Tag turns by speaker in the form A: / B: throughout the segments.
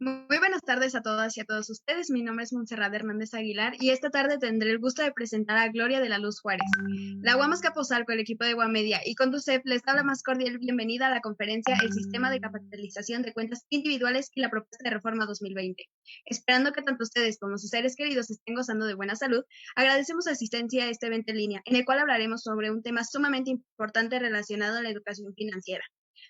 A: Muy buenas tardes a todas y a todos ustedes. Mi nombre es Montserrat Hernández Aguilar y esta tarde tendré el gusto de presentar a Gloria de la Luz Juárez. La UAM Capozalco, el equipo de Media y Conducef les da la más cordial bienvenida a la conferencia El Sistema de Capitalización de Cuentas Individuales y la Propuesta de Reforma 2020. Esperando que tanto ustedes como sus seres queridos estén gozando de buena salud, agradecemos su asistencia a este evento en línea, en el cual hablaremos sobre un tema sumamente importante relacionado a la educación financiera.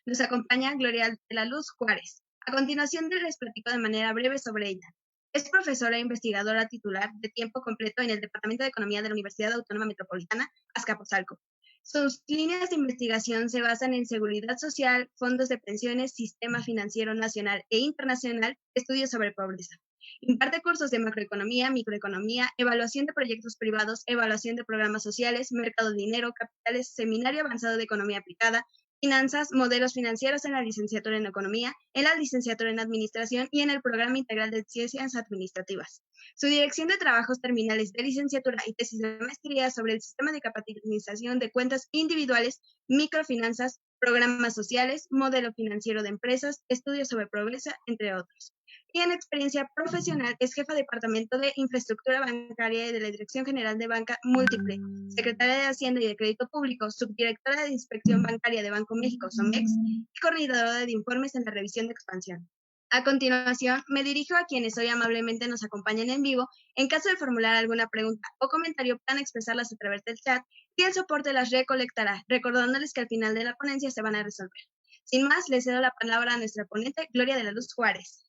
A: Nos acompaña Gloria de la Luz Juárez. A continuación les platico de manera breve sobre ella. Es profesora e investigadora titular de tiempo completo en el Departamento de Economía de la Universidad Autónoma Metropolitana, Azcapotzalco. Sus líneas de investigación se basan en seguridad social, fondos de pensiones, sistema financiero nacional e internacional, estudios sobre pobreza. Imparte cursos de macroeconomía, microeconomía, evaluación de proyectos privados, evaluación de programas sociales, mercado de dinero, capitales, seminario avanzado de economía aplicada, finanzas, modelos financieros en la licenciatura en Economía, en la licenciatura en Administración y en el Programa Integral de Ciencias Administrativas. Su dirección de trabajos terminales de licenciatura y tesis de maestría sobre el sistema de capitalización de cuentas individuales, microfinanzas, programas sociales, modelo financiero de empresas, estudios sobre pobreza, entre otros. Y en experiencia profesional es jefa de Departamento de Infraestructura Bancaria y de la Dirección General de Banca Múltiple, secretaria de Hacienda y de Crédito Público, subdirectora de Inspección Bancaria de Banco México, SOMEX, y coordinadora de informes en la revisión de expansión. A continuación, me dirijo a quienes hoy amablemente nos acompañan en vivo. En caso de formular alguna pregunta o comentario, puedan expresarlas a través del chat y el soporte las recolectará, recordándoles que al final de la ponencia se van a resolver. Sin más, le cedo la palabra a nuestra ponente, Gloria de la Luz Juárez.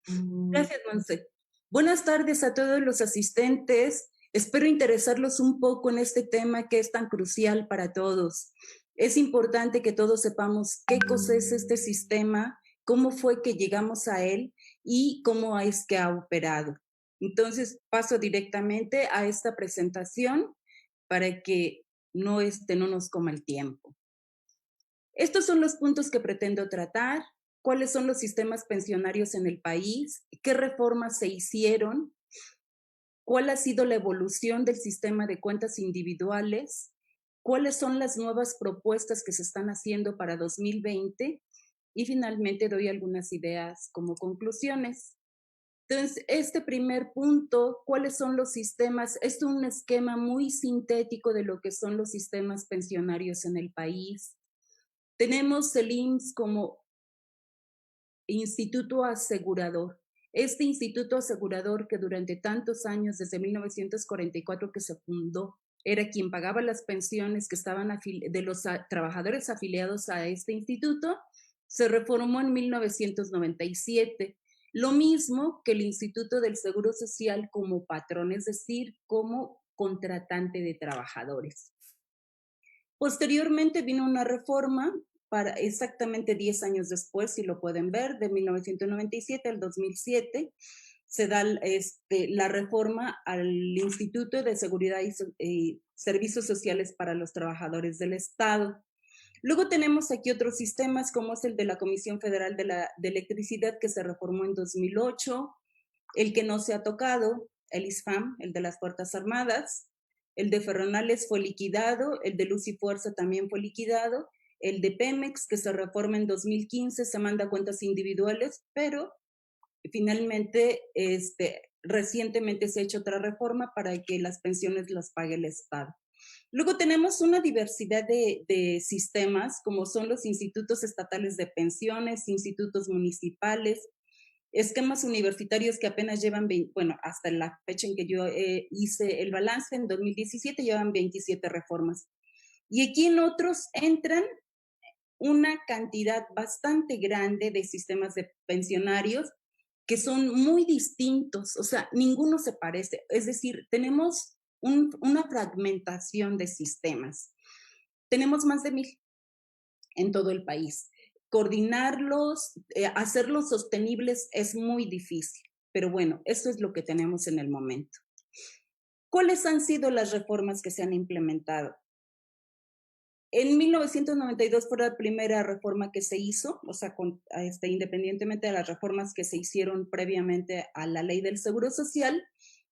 B: Gracias, Monse. Buenas tardes a todos los asistentes. Espero interesarlos un poco en este tema que es tan crucial para todos. Es importante que todos sepamos qué cosa es este sistema, cómo fue que llegamos a él y cómo es que ha operado. Entonces, paso directamente a esta presentación para que no nos coma el tiempo. Estos son los puntos que pretendo tratar. ¿Cuáles son los sistemas pensionarios en el país? ¿Qué reformas se hicieron? ¿Cuál ha sido la evolución del sistema de cuentas individuales? ¿Cuáles son las nuevas propuestas que se están haciendo para 2020? Y finalmente doy algunas ideas como conclusiones. Entonces, este primer punto, ¿cuáles son los sistemas? Es un esquema muy sintético de lo que son los sistemas pensionarios en el país. Tenemos el IMSS como instituto asegurador. Este instituto asegurador que durante tantos años, desde 1944 que se fundó, era quien pagaba las pensiones que estaban de los trabajadores afiliados a este instituto, se reformó en 1997. Lo mismo que el Instituto del Seguro Social como patrón, es decir, como contratante de trabajadores. Posteriormente vino una reforma para exactamente 10 años después, si lo pueden ver, de 1997 al 2007, se da la reforma al Instituto de Seguridad y Servicios Sociales para los Trabajadores del Estado. Luego tenemos aquí otros sistemas, como es el de la Comisión Federal de Electricidad, que se reformó en 2008, el que no se ha tocado, el ISFAM, el de las Fuerzas Armadas, el de Ferronales fue liquidado, el de Luz y Fuerza también fue liquidado, el de Pemex, que se reforma en 2015, se manda a cuentas individuales, pero finalmente recientemente se ha hecho otra reforma para que las pensiones las pague el Estado. Luego tenemos una diversidad de sistemas, como son los institutos estatales de pensiones, institutos municipales, esquemas universitarios que apenas llevan, hasta la fecha en que yo hice el balance, en 2017, llevan 27 reformas. Y aquí en otros entran una cantidad bastante grande de sistemas de pensionarios que son muy distintos, o sea, ninguno se parece. Es decir, tenemos una fragmentación de sistemas. Tenemos más de 1000 en todo el país. Coordinarlos, hacerlos sostenibles es muy difícil, pero bueno, eso es lo que tenemos en el momento. ¿Cuáles han sido las reformas que se han implementado? En 1992 fue la primera reforma que se hizo, o sea, independientemente de las reformas que se hicieron previamente a la Ley del Seguro Social,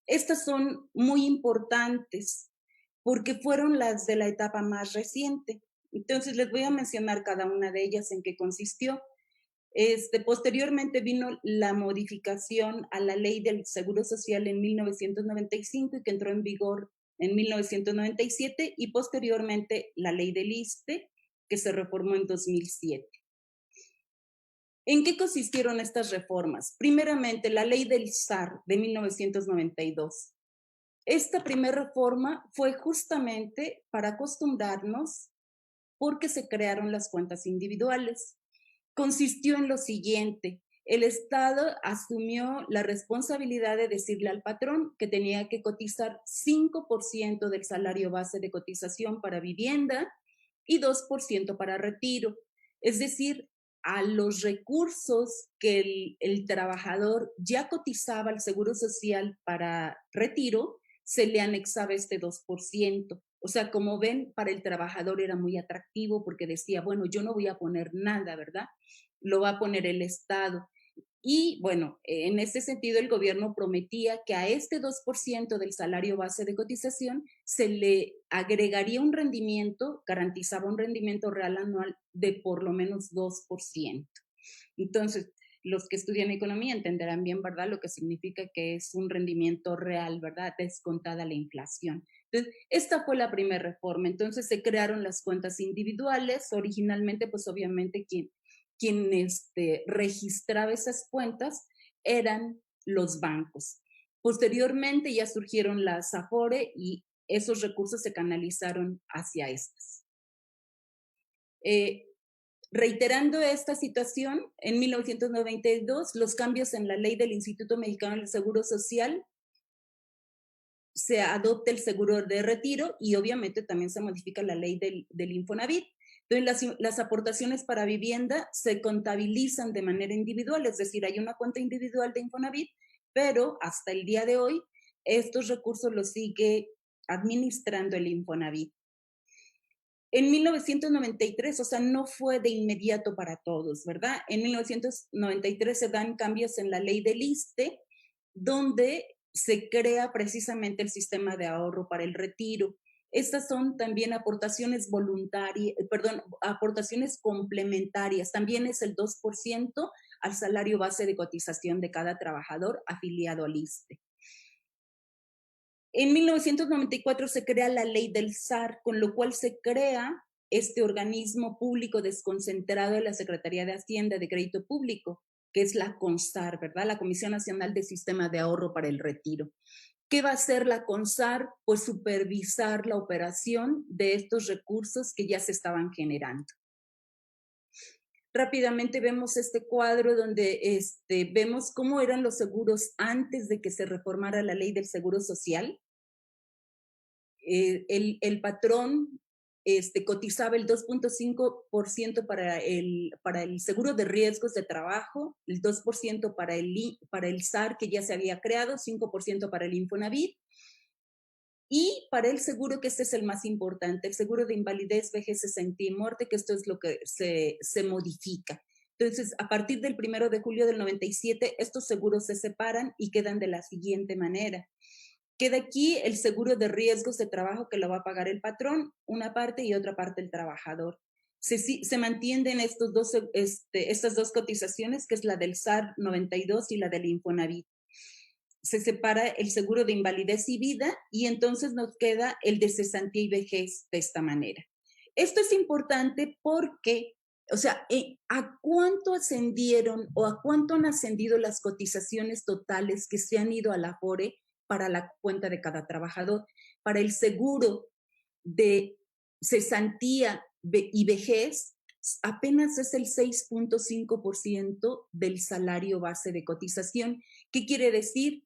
B: estas son muy importantes porque fueron las de la etapa más reciente. Entonces, les voy a mencionar cada una de ellas en qué consistió. Posteriormente vino la modificación a la ley del Seguro Social en 1995 y que entró en vigor en 1997 y posteriormente la ley del ISSSTE que se reformó en 2007. ¿En qué consistieron estas reformas? Primeramente, la ley del SAR de 1992. Esta primera reforma fue justamente para acostumbrarnos porque se crearon las cuentas individuales. Consistió en lo siguiente: el Estado asumió la responsabilidad de decirle al patrón que tenía que cotizar 5% del salario base de cotización para vivienda y 2% para retiro. Es decir, a los recursos que el trabajador ya cotizaba al Seguro Social para retiro, se le anexaba este 2%. O sea, como ven, para el trabajador era muy atractivo porque decía, bueno, yo no voy a poner nada, ¿verdad? Lo va a poner el Estado. Y bueno, en ese sentido el gobierno prometía que a este 2% del salario base de cotización se le agregaría un rendimiento, garantizaba un rendimiento real anual de por lo menos 2%. Entonces, los que estudian economía entenderán bien, ¿verdad?, lo que significa que es un rendimiento real, ¿verdad?, descontada la inflación. Entonces, esta fue la primera reforma. Entonces, se crearon las cuentas individuales. Originalmente, pues obviamente quien registraba esas cuentas eran los bancos. Posteriormente ya surgieron las Afore y esos recursos se canalizaron hacia estas. Reiterando esta situación, en 1992, los cambios en la ley del Instituto Mexicano del Seguro Social, se adopta el seguro de retiro y obviamente también se modifica la ley del Infonavit. Entonces, las aportaciones para vivienda se contabilizan de manera individual, es decir, hay una cuenta individual de Infonavit, pero hasta el día de hoy, estos recursos los sigue administrando el Infonavit. En 1993, o sea, no fue de inmediato para todos, ¿verdad? En 1993 se dan cambios en la ley del ISSSTE, donde se crea precisamente el sistema de ahorro para el retiro. Estas son también aportaciones voluntarias, aportaciones complementarias. También es el 2% al salario base de cotización de cada trabajador afiliado al ISSSTE. En 1994 se crea la ley del SAR, con lo cual se crea este organismo público desconcentrado de la Secretaría de Hacienda de Crédito Público, que es la CONSAR, ¿verdad? La Comisión Nacional de Sistema de Ahorro para el Retiro. ¿Qué va a hacer la CONSAR? Pues supervisar la operación de estos recursos que ya se estaban generando. Rápidamente vemos este cuadro donde vemos cómo eran los seguros antes de que se reformara la ley del Seguro Social. El patrón cotizaba el 2.5% para el seguro de riesgos de trabajo, el 2% para el SAR que ya se había creado, 5% para el Infonavit, y para el seguro, que este es el más importante, el seguro de invalidez, vejez, cesantía y muerte, que esto es lo que se modifica. Entonces, a partir del 1 de julio del 97, estos seguros se separan y quedan de la siguiente manera. Queda aquí el seguro de riesgos de trabajo que lo va a pagar el patrón, una parte, y otra parte el trabajador. Se mantienen estas dos cotizaciones, que es la del SAR 92 y la del Infonavit. Se separa el seguro de invalidez y vida y entonces nos queda el de cesantía y vejez de esta manera. Esto es importante porque, o sea, ¿a cuánto ascendieron o a cuánto han ascendido las cotizaciones totales que se han ido a la Afore para la cuenta de cada trabajador? Para el seguro de cesantía y vejez, apenas es el 6.5% del salario base de cotización. ¿Qué quiere decir?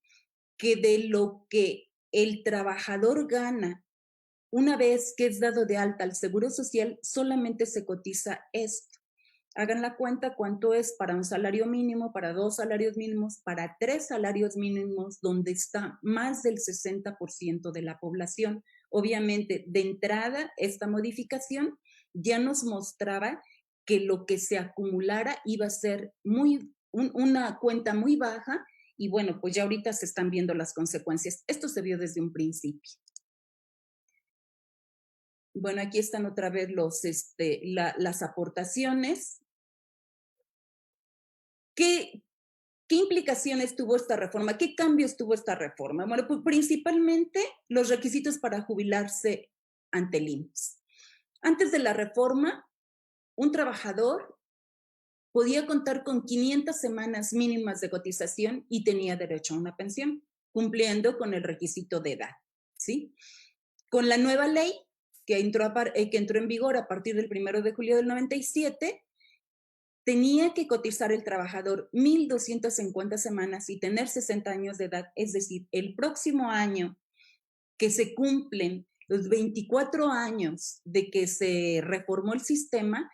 B: Que de lo que el trabajador gana una vez que es dado de alta al Seguro Social, solamente se cotiza esto. Hagan la cuenta cuánto es para un salario mínimo, para 2 salarios mínimos, para 3 salarios mínimos, donde está más del 60% de la población. Obviamente, de entrada, esta modificación ya nos mostraba que lo que se acumulara iba a ser una cuenta muy baja, y bueno, pues ya ahorita se están viendo las consecuencias. Esto se vio desde un principio. Bueno, aquí están otra vez las aportaciones. ¿Qué, ¿Qué implicaciones tuvo esta reforma? ¿Qué cambios tuvo esta reforma? Bueno, pues principalmente los requisitos para jubilarse ante el IMSS. Antes de la reforma, un trabajador podía contar con 500 semanas mínimas de cotización y tenía derecho a una pensión, cumpliendo con el requisito de edad, ¿sí? Con la nueva ley que entró en vigor a partir del 1 de julio del 97, tenía que cotizar el trabajador 1,250 semanas y tener 60 años de edad, es decir, el próximo año que se cumplen los 24 años de que se reformó el sistema,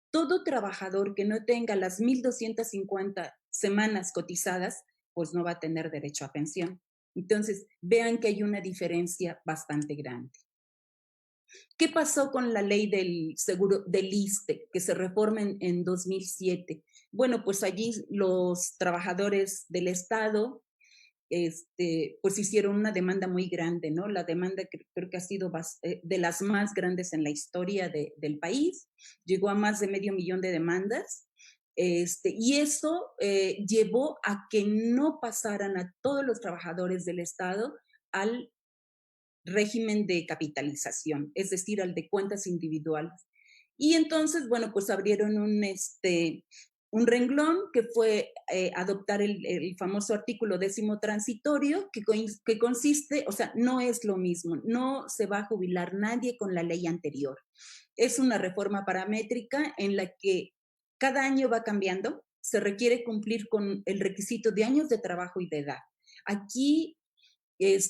B: todo trabajador que no tenga las 1,250 semanas cotizadas, pues no va a tener derecho a pensión. Entonces, vean que hay una diferencia bastante grande. ¿Qué pasó con la ley del seguro del ISSSTE, que se reforma en 2007? Bueno, pues allí los trabajadores del Estado pues hicieron una demanda muy grande, ¿no? La demanda que creo que ha sido de las más grandes en la historia del país, llegó a más de 500,000 de demandas, y eso llevó a que no pasaran a todos los trabajadores del Estado al régimen de capitalización, es decir, al de cuentas individuales. Y entonces, bueno, pues abrieron un renglón que fue adoptar el famoso artículo 10º transitorio, que consiste, o sea, no es lo mismo, no se va a jubilar nadie con la ley anterior. Es una reforma paramétrica en la que cada año va cambiando, se requiere cumplir con el requisito de años de trabajo y de edad. Aquí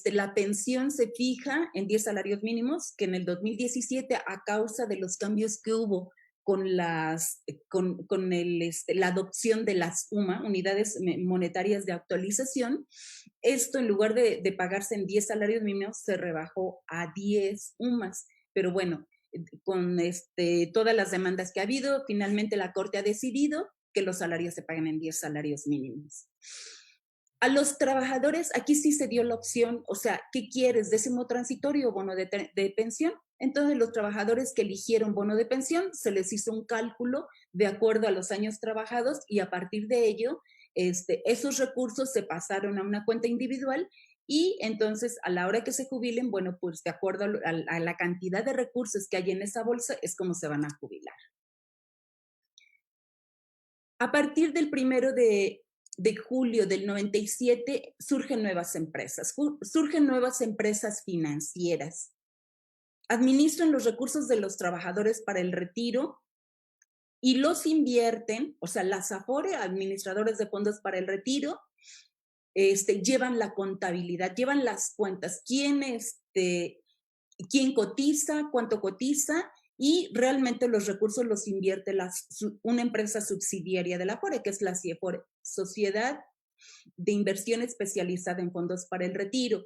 B: la pensión se fija en 10 salarios mínimos, que en el 2017, a causa de los cambios que hubo con la adopción de las UMA, unidades monetarias de actualización, esto en lugar de pagarse en 10 salarios mínimos, se rebajó a 10 UMAs. Pero bueno, con todas las demandas que ha habido, finalmente la Corte ha decidido que los salarios se paguen en 10 salarios mínimos. A los trabajadores, aquí sí se dio la opción, o sea, ¿qué quieres? ¿10º transitorio o bono de pensión? Entonces, los trabajadores que eligieron bono de pensión, se les hizo un cálculo de acuerdo a los años trabajados y a partir de ello, esos recursos se pasaron a una cuenta individual y entonces a la hora que se jubilen, bueno, pues de acuerdo a la cantidad de recursos que hay en esa bolsa, es como se van a jubilar. A partir del 1 de julio del 97 surgen nuevas empresas financieras. Administran los recursos de los trabajadores para el retiro y los invierten, o sea, las Afore, administradores de fondos para el retiro, llevan la contabilidad, llevan las cuentas, quién cotiza, cuánto cotiza, y realmente los recursos los invierte una empresa subsidiaria de la Afore, que es la CIEFORE, Sociedad de Inversión Especializada en Fondos para el Retiro.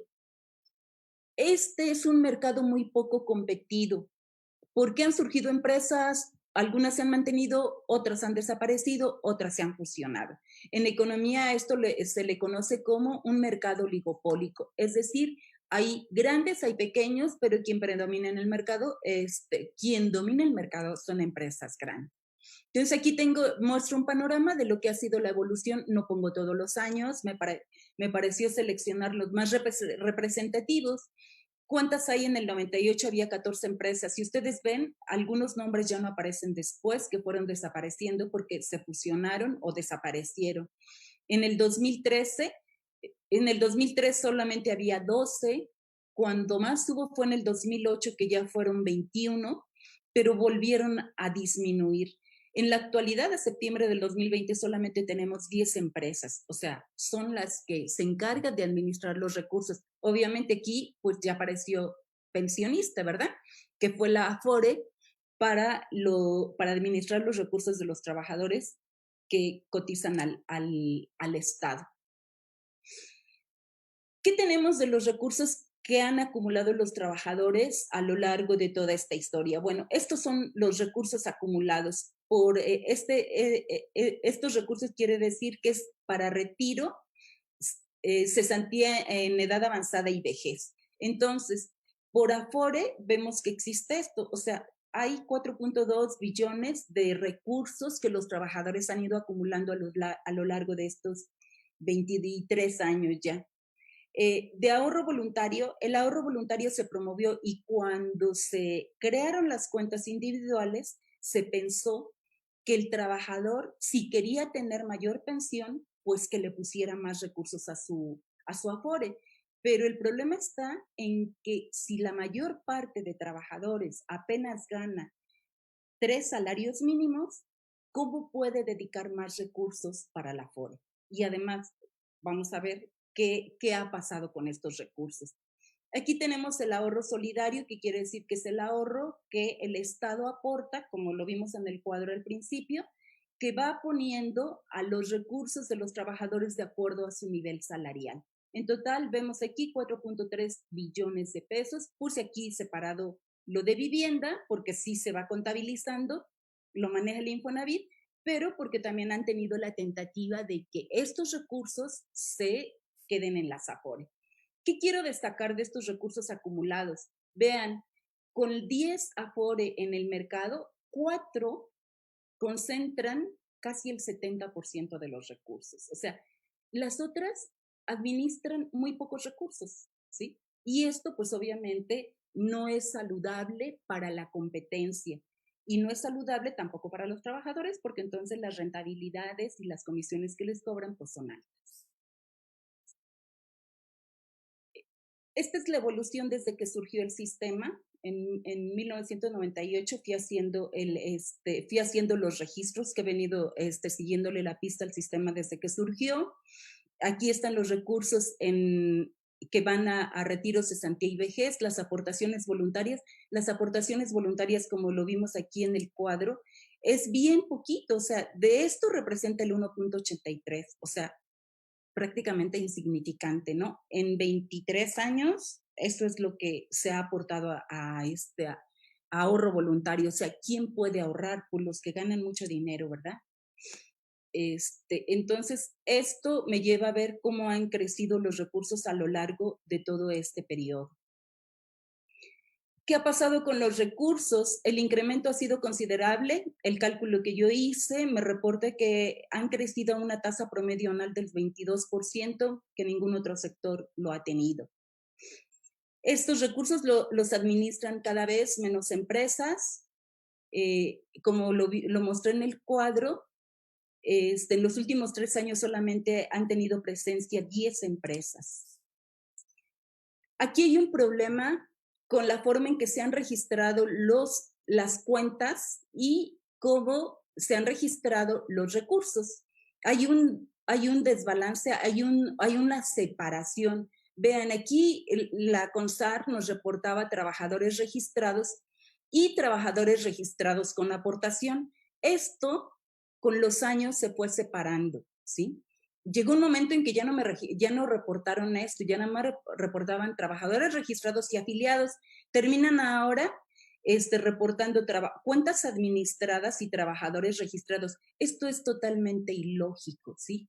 B: Este es un mercado muy poco competido, porque han surgido empresas, algunas se han mantenido, otras han desaparecido, otras se han fusionado. En economía esto se le conoce como un mercado oligopólico, es decir, hay grandes, hay pequeños, pero quien predomina en el mercado, quien domina el mercado son empresas grandes. Entonces aquí muestro un panorama de lo que ha sido la evolución, no pongo todos los años, me pareció seleccionar los más representativos. ¿Cuántas hay en el 98? Había 14 empresas. Si ustedes ven, algunos nombres ya no aparecen después, que fueron desapareciendo porque se fusionaron o desaparecieron. En el 2013 solamente había 12, cuando más hubo fue en el 2008, que ya fueron 21, pero volvieron a disminuir. En la actualidad, a septiembre del 2020, solamente tenemos 10 empresas, o sea, son las que se encargan de administrar los recursos. Obviamente aquí, pues ya apareció pensionista, ¿verdad? Que fue la Afore para administrar los recursos de los trabajadores que cotizan al Estado. ¿Qué tenemos de los recursos que han acumulado los trabajadores a lo largo de toda esta historia? Bueno, estos son los recursos acumulados. Por estos recursos quiere decir que es para retiro, cesantía en edad avanzada y vejez. Entonces, por Afore vemos que existe esto, o sea, hay 4.2 billones de recursos que los trabajadores han ido acumulando a lo largo de estos 23 años ya. De ahorro voluntario, el ahorro voluntario se promovió y cuando se crearon las cuentas individuales, se pensó que el trabajador, si quería tener mayor pensión, pues que le pusiera más recursos a su Afore. Pero el problema está en que si la mayor parte de trabajadores apenas gana 3 salarios mínimos, ¿cómo puede dedicar más recursos para la Afore? Y además, vamos a ver qué ha pasado con estos recursos. Aquí tenemos el ahorro solidario, que quiere decir que es el ahorro que el Estado aporta, como lo vimos en el cuadro al principio, que va poniendo a los recursos de los trabajadores de acuerdo a su nivel salarial. En total, vemos aquí 4.3 billones de pesos. Puse aquí separado lo de vivienda, porque sí se va contabilizando, lo maneja el Infonavit, pero porque también han tenido la tentativa de que estos recursos se queden en las Afore. ¿Qué quiero destacar de estos recursos acumulados? Vean, con 10 Afore en el mercado, 4 concentran casi el 70% de los recursos. O sea, las otras administran muy pocos recursos, ¿sí? Y esto, pues obviamente, no es saludable para la competencia y no es saludable tampoco para los trabajadores porque entonces las rentabilidades y las comisiones que les cobran, pues son altas. Esta es la evolución desde que surgió el sistema. En 1998 fui haciendo los registros que he venido siguiéndole la pista al sistema desde que surgió. Aquí están los recursos que van a retiros, cesantía y vejez, las aportaciones voluntarias. Las aportaciones voluntarias, como lo vimos aquí en el cuadro, es bien poquito, o sea, de esto representa el 1.83, o sea, prácticamente insignificante, ¿no? En 23 años, eso es lo que se ha aportado a ahorro voluntario. O sea, ¿quién puede ahorrar? Pues los que ganan mucho dinero, ¿verdad? Entonces, esto me lleva a ver cómo han crecido los recursos a lo largo de todo este periodo. ¿Qué ha pasado con los recursos? El incremento ha sido considerable. El cálculo que yo hice me reporta que han crecido a una tasa promedio anual del 22%, que ningún otro sector lo ha tenido. Estos recursos los administran cada vez menos empresas. Como lo mostré en el cuadro, en los últimos 3 años solamente han tenido presencia 10 empresas. Aquí hay un problema con la forma en que se han registrado las cuentas y cómo se han registrado los recursos. Hay un desbalance, hay una separación. Vean, aquí la CONSAR nos reportaba trabajadores registrados y trabajadores registrados con aportación. Esto con los años se fue separando, ¿sí? Llegó un momento en que ya no reportaron esto, ya nada más reportaban trabajadores registrados y afiliados. Terminan ahora reportando cuentas administradas y trabajadores registrados. Esto es totalmente ilógico, ¿sí?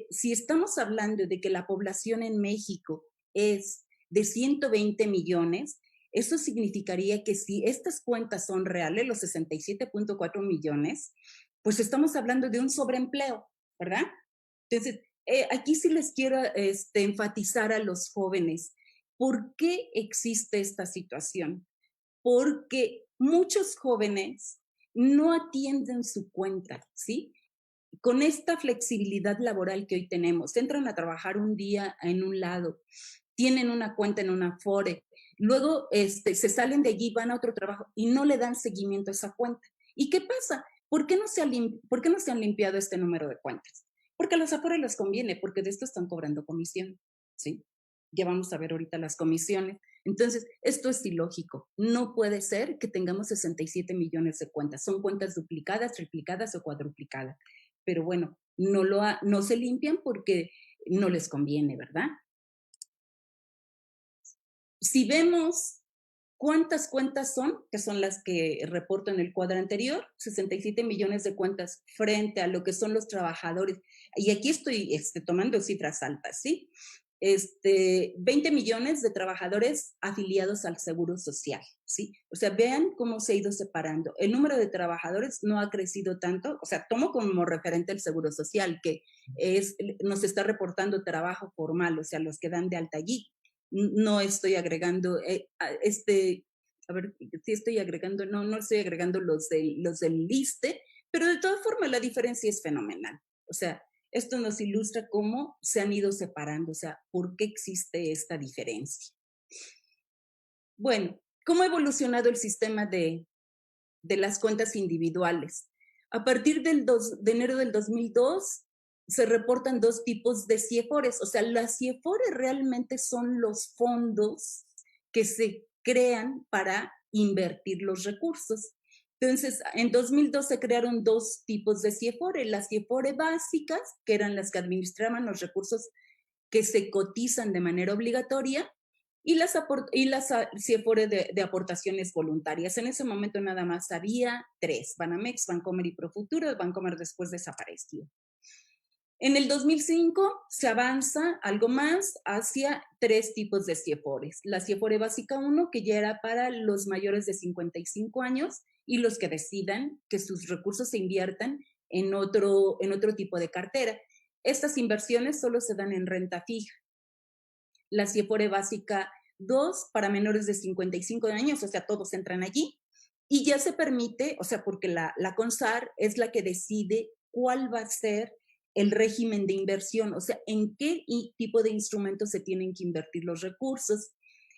B: Si estamos hablando de que la población en México es de 120 millones, eso significaría que si estas cuentas son reales, los 67.4 millones, pues estamos hablando de un sobreempleo, ¿verdad? Entonces, aquí sí les quiero enfatizar a los jóvenes, ¿por qué existe esta situación? Porque muchos jóvenes no atienden su cuenta, ¿sí? Con esta flexibilidad laboral que hoy tenemos, entran a trabajar un día en un lado, tienen una cuenta en una Afore, luego se salen de allí, van a otro trabajo y no le dan seguimiento a esa cuenta. ¿Y qué pasa? ¿Por qué no se han limpiado este número de cuentas? Porque a los Afore les conviene, porque de esto están cobrando comisión, ¿sí? Ya vamos a ver ahorita las comisiones. Entonces, esto es ilógico. No puede ser que tengamos 67 millones de cuentas. Son cuentas duplicadas, triplicadas o cuadruplicadas. Pero bueno, no se limpian porque no les conviene, ¿verdad? Si vemos cuántas cuentas son, que son las que reporto en el cuadro anterior, 67 millones de cuentas frente a lo que son los trabajadores. Y aquí estoy tomando cifras altas, ¿sí? 20 millones de trabajadores afiliados al Seguro Social, ¿sí? O sea, vean cómo se ha ido separando. El número de trabajadores no ha crecido tanto, o sea, tomo como referente el Seguro Social, que nos está reportando trabajo formal, o sea, los que dan de alta allí. No estoy agregando, a ver, sí estoy agregando, no estoy agregando los del ISSSTE, pero de todas formas la diferencia es fenomenal. O sea, esto nos ilustra cómo se han ido separando, o sea, por qué existe esta diferencia. Bueno, ¿cómo ha evolucionado el sistema de las cuentas individuales? A partir de enero del 2002, se reportan dos tipos de CIEFORES. O sea, las CIEFORES realmente son los fondos que se crean para invertir los recursos. Entonces, en 2002 se crearon dos tipos de CIEFORE, las CIEFORE básicas, que eran las que administraban los recursos que se cotizan de manera obligatoria, y las CIEFORE de aportaciones voluntarias. En ese momento nada más había tres, Banamex, Bancomer y Profuturo. Bancomer después desapareció. En el 2005 se avanza algo más hacia tres tipos de CIEFORES. La CIEFORE básica 1, que ya era para los mayores de 55 años y los que decidan que sus recursos se inviertan en otro tipo de cartera. Estas inversiones solo se dan en renta fija. La CIEFORE básica 2 para menores de 55 años, o sea, todos entran allí. Y ya se permite, o sea, porque la CONSAR es la que decide cuál va a ser el régimen de inversión, o sea, en qué tipo de instrumentos se tienen que invertir los recursos.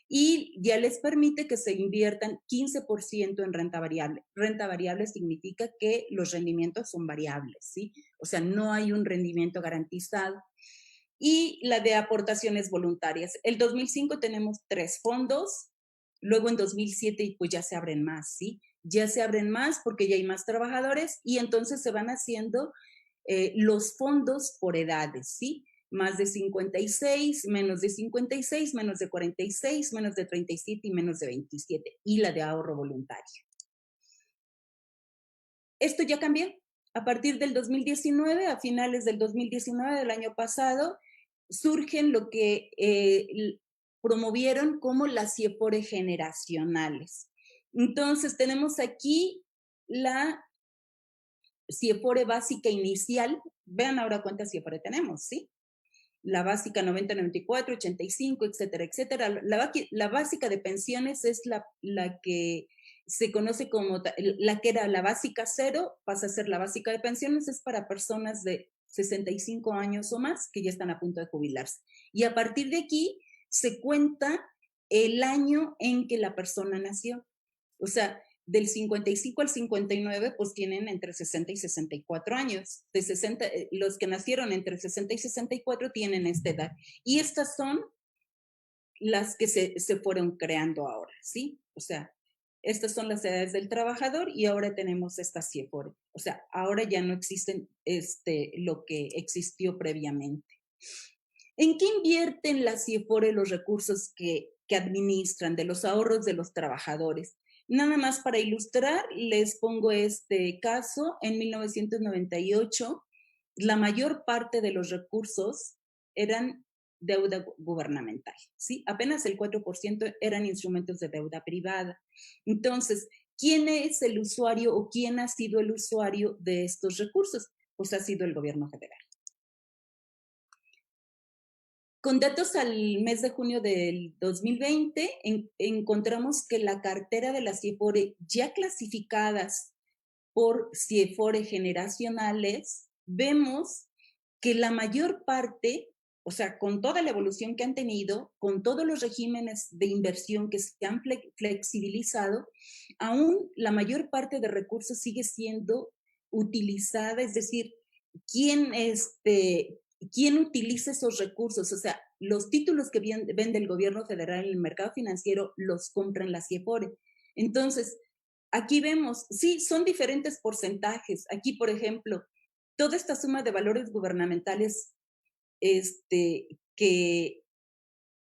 B: Y ya les permite que se inviertan 15% en renta variable. Renta variable significa que los rendimientos son variables, ¿sí? O sea, no hay un rendimiento garantizado. Y la de aportaciones voluntarias. El 2005 tenemos 3 fondos, luego en 2007 pues ya se abren más, ¿sí? Ya se abren más porque ya hay más trabajadores y entonces se van haciendo los fondos por edades, ¿sí? Más de 56, menos de 56, menos de 46, menos de 37 y menos de 27. Y la de ahorro voluntario. Esto ya cambió. A partir del 2019, a finales del 2019 del año pasado, surgen lo que promovieron como las CIEFORE generacionales. Entonces, tenemos aquí la CIEFORE básica inicial. Vean ahora cuántas CIEFORE tenemos, ¿sí? La básica 90, 94, 85, etcétera, etcétera. La básica de pensiones es la que se conoce como la que era la básica 0, pasa a ser la básica de pensiones, es para personas de 65 años o más que ya están a punto de jubilarse. Y a partir de aquí se cuenta el año en que la persona nació. O sea, del 55 al 59, pues tienen entre 60 y 64 años. De 60, los que nacieron entre 60 y 64 tienen esta edad. Y estas son las que se fueron creando ahora, ¿sí? O sea, estas son las edades del trabajador y ahora tenemos estas CIEFORE. O sea, ahora ya no existen lo que existió previamente. ¿En qué invierten las CIEFORE los recursos que administran de los ahorros de los trabajadores? Nada más para ilustrar, les pongo este caso. En 1998, la mayor parte de los recursos eran deuda gubernamental, ¿sí? Apenas el 4% eran instrumentos de deuda privada. Entonces, ¿quién es el usuario o quién ha sido el usuario de estos recursos? Pues ha sido el gobierno federal. Con datos al mes de junio del 2020, encontramos que la cartera de las CIEFORE ya clasificadas por CIEFORE generacionales, vemos que la mayor parte, o sea, con toda la evolución que han tenido, con todos los regímenes de inversión que se han flexibilizado, aún la mayor parte de recursos sigue siendo utilizada, es decir, ¿quién utiliza esos recursos? O sea, los títulos que vende el gobierno federal en el mercado financiero los compran las CIEFORE. Entonces, aquí vemos, sí, son diferentes porcentajes. Aquí, por ejemplo, toda esta suma de valores gubernamentales que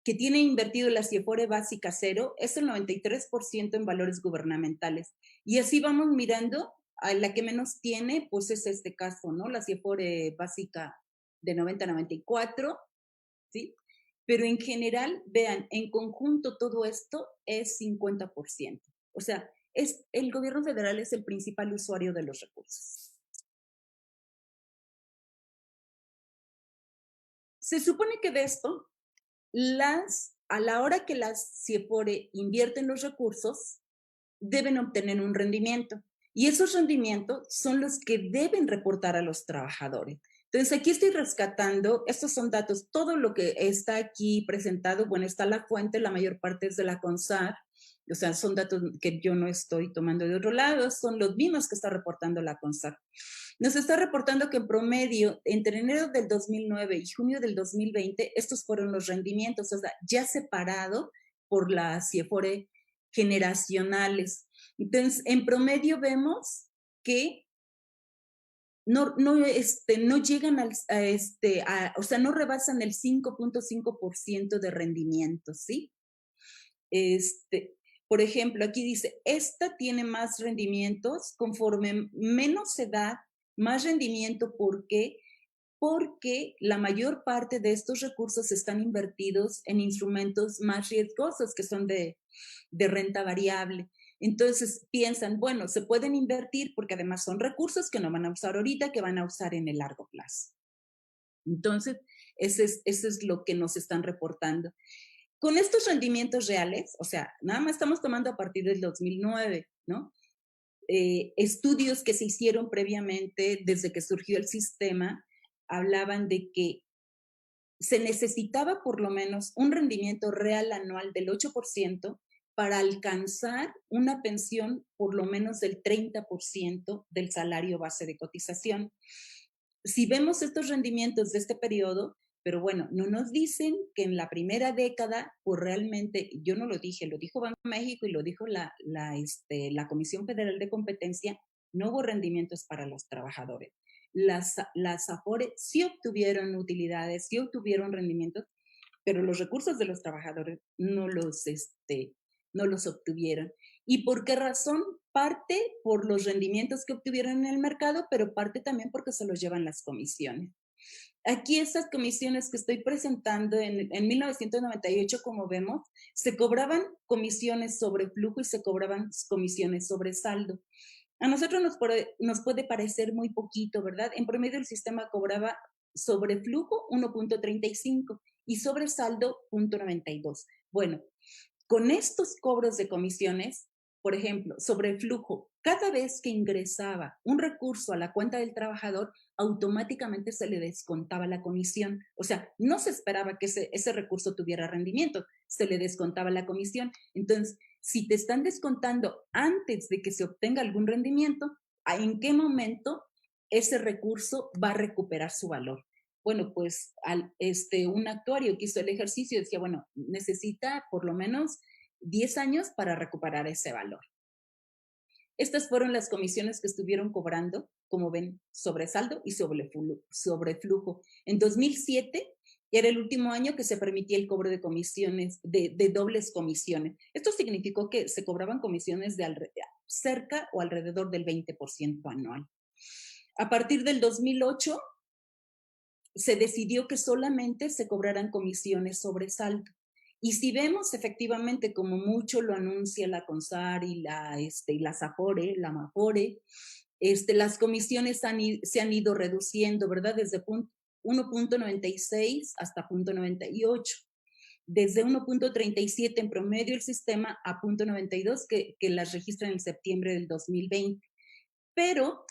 B: tiene invertido la CIEFORE básica 0 es el 93% en valores gubernamentales. Y así vamos mirando, a la que menos tiene, pues es este caso, ¿no? La CIEFORE básica de 90 a 94, ¿sí? pero en general, vean, en conjunto todo esto es 50%. O sea, el gobierno federal es el principal usuario de los recursos. Se supone que de esto, a la hora que las CIEFORE invierten los recursos, deben obtener un rendimiento. Y esos rendimientos son los que deben reportar a los trabajadores. Entonces, aquí estoy rescatando, estos son datos, todo lo que está aquí presentado, bueno, está la fuente, la mayor parte es de la CONSAR, o sea, son datos que yo no estoy tomando de otro lado, son los mismos que está reportando la CONSAR. Nos está reportando que en promedio, entre enero del 2009 y junio del 2020, estos fueron los rendimientos, o sea, ya separado por la CIEFORE generacionales. Entonces, en promedio vemos que no llegan o sea, no rebasan el 5.5% de rendimiento, ¿sí? Por ejemplo, aquí dice, esta tiene más rendimientos conforme menos edad, más rendimiento. ¿Por qué? Porque la mayor parte de estos recursos están invertidos en instrumentos más riesgosos que son de renta variable. Entonces piensan, bueno, se pueden invertir porque además son recursos que no van a usar ahorita, que van a usar en el largo plazo. Entonces, eso es lo que nos están reportando. Con estos rendimientos reales, o sea, nada más estamos tomando a partir del 2009, ¿no? Estudios que se hicieron previamente desde que surgió el sistema hablaban de que se necesitaba por lo menos un rendimiento real anual del 8% para alcanzar una pensión por lo menos del 30% del salario base de cotización. Si vemos estos rendimientos de este periodo, pero bueno, no nos dicen que en la primera década, pues realmente, yo no lo dije, lo dijo Banco de México y lo dijo la Comisión Federal de Competencia, no hubo rendimientos para los trabajadores. Las AFORE sí obtuvieron utilidades, sí obtuvieron rendimientos, pero los recursos de los trabajadores no los obtuvieron. ¿Y por qué razón? Parte por los rendimientos que obtuvieron en el mercado, pero parte también porque se los llevan las comisiones. Aquí estas comisiones que estoy presentando en 1998, como vemos, se cobraban comisiones sobre flujo y se cobraban comisiones sobre saldo. A nosotros nos puede parecer muy poquito, ¿verdad? En promedio el sistema cobraba sobre flujo 1.35 y sobre saldo 0.92. Bueno, con estos cobros de comisiones, por ejemplo, sobre flujo, cada vez que ingresaba un recurso a la cuenta del trabajador, automáticamente se le descontaba la comisión. O sea, no se esperaba que ese recurso tuviera rendimiento, se le descontaba la comisión. Entonces, si te están descontando antes de que se obtenga algún rendimiento, ¿en qué momento ese recurso va a recuperar su valor? Bueno, pues un actuario que hizo el ejercicio decía, bueno, necesita por lo menos 10 años para recuperar ese valor. Estas fueron las comisiones que estuvieron cobrando, como ven, sobre saldo y sobre flujo. En 2007 era el último año que se permitía el cobro de comisiones, de dobles comisiones. Esto significó que se cobraban comisiones de cerca o alrededor del 20% anual. A partir del 2008 se decidió que solamente se cobraran comisiones sobre saldo. Y si vemos efectivamente, como mucho lo anuncia la CONSAR y la SAFORE, la MAFORE, las comisiones se han ido reduciendo, ¿verdad? Desde 1.96 hasta 0.98. Desde 1.37 en promedio el sistema a 0.92 que las registran en septiembre del 2020. Pero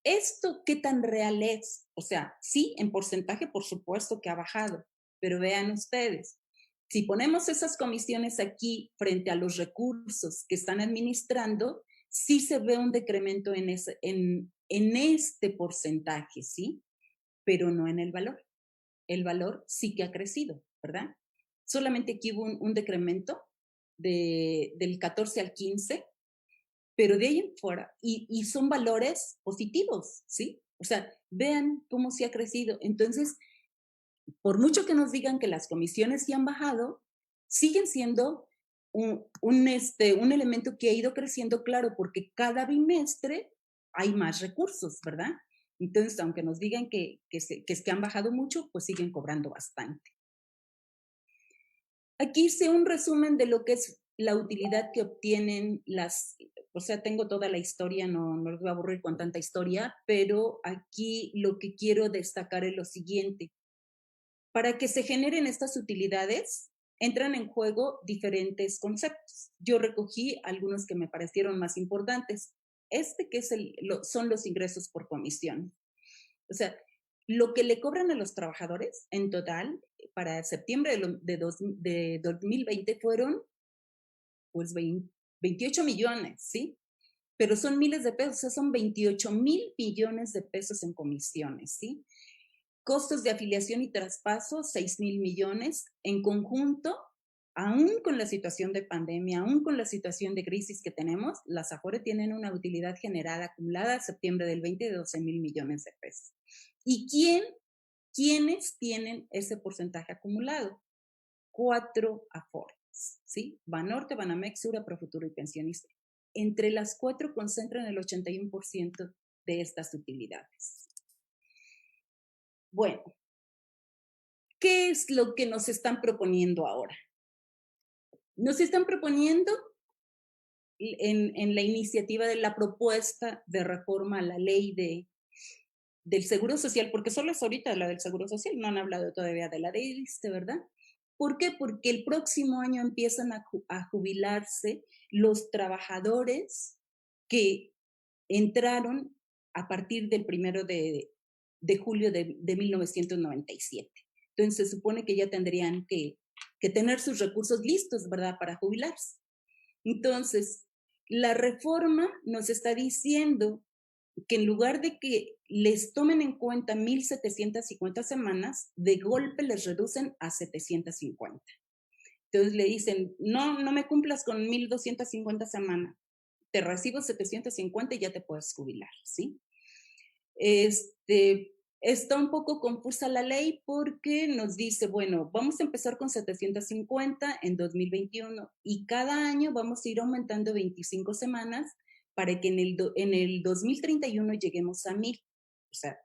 B: ¿esto qué tan real es? O sea, sí, en porcentaje, por supuesto que ha bajado, pero vean ustedes, si ponemos esas comisiones aquí frente a los recursos que están administrando, sí se ve un decremento en este porcentaje, ¿sí? Pero no en el valor. El valor sí que ha crecido, ¿verdad? Solamente aquí hubo un decremento del 14 al 15, pero de ahí en fuera, y son valores positivos, ¿sí? O sea, vean cómo se ha crecido. Entonces, por mucho que nos digan que las comisiones sí han bajado, siguen siendo un elemento que ha ido creciendo, claro, porque cada bimestre hay más recursos, ¿verdad? Entonces, aunque nos digan que han bajado mucho, pues siguen cobrando bastante. Aquí hice un resumen de lo que es la utilidad que obtienen o sea, tengo toda la historia, no les voy a aburrir con tanta historia, pero aquí lo que quiero destacar es lo siguiente. Para que se generen estas utilidades, entran en juego diferentes conceptos. Yo recogí algunos que me parecieron más importantes. Que son los ingresos por comisión. O sea, lo que le cobran a los trabajadores en total para septiembre de 2020 fueron pues 28 millones, ¿sí? Pero son miles de pesos, o sea, son 28,000 millones de pesos en comisiones, ¿sí? Costos de afiliación y traspaso, 6,000 millones. En conjunto, aún con la situación de pandemia, aún con la situación de crisis que tenemos, las Afore tienen una utilidad general acumulada a septiembre del 20 de 12,000 millones de pesos. ¿Y quiénes tienen ese porcentaje acumulado? 4 Afores, ¿sí? Banorte, Banamex, Sura, Profuturo y Pensionista. Entre las 4 concentran el 81% de estas utilidades. Bueno, ¿qué es lo que nos están proponiendo ahora? Nos están proponiendo en la iniciativa de la propuesta de reforma a la ley del Seguro Social, porque solo es ahorita la del Seguro Social, no han hablado todavía de la de ISSSTE, ¿verdad? ¿Por qué? Porque el próximo año empiezan a jubilarse los trabajadores que entraron a partir del 1 de julio de 1997. Entonces se supone que ya tendrían que tener sus recursos listos, ¿verdad?, para jubilarse. Entonces, la reforma nos está diciendo que en lugar de que les tomen en cuenta 1,750 semanas, de golpe les reducen a 750. Entonces le dicen, no me cumplas con 1,250 semanas, te recibo 750 y ya te puedes jubilar, ¿sí? Está un poco confusa la ley porque nos dice, bueno, vamos a empezar con 750 en 2021 y cada año vamos a ir aumentando 25 semanas para que en el 2031 lleguemos a 1,000. O sea,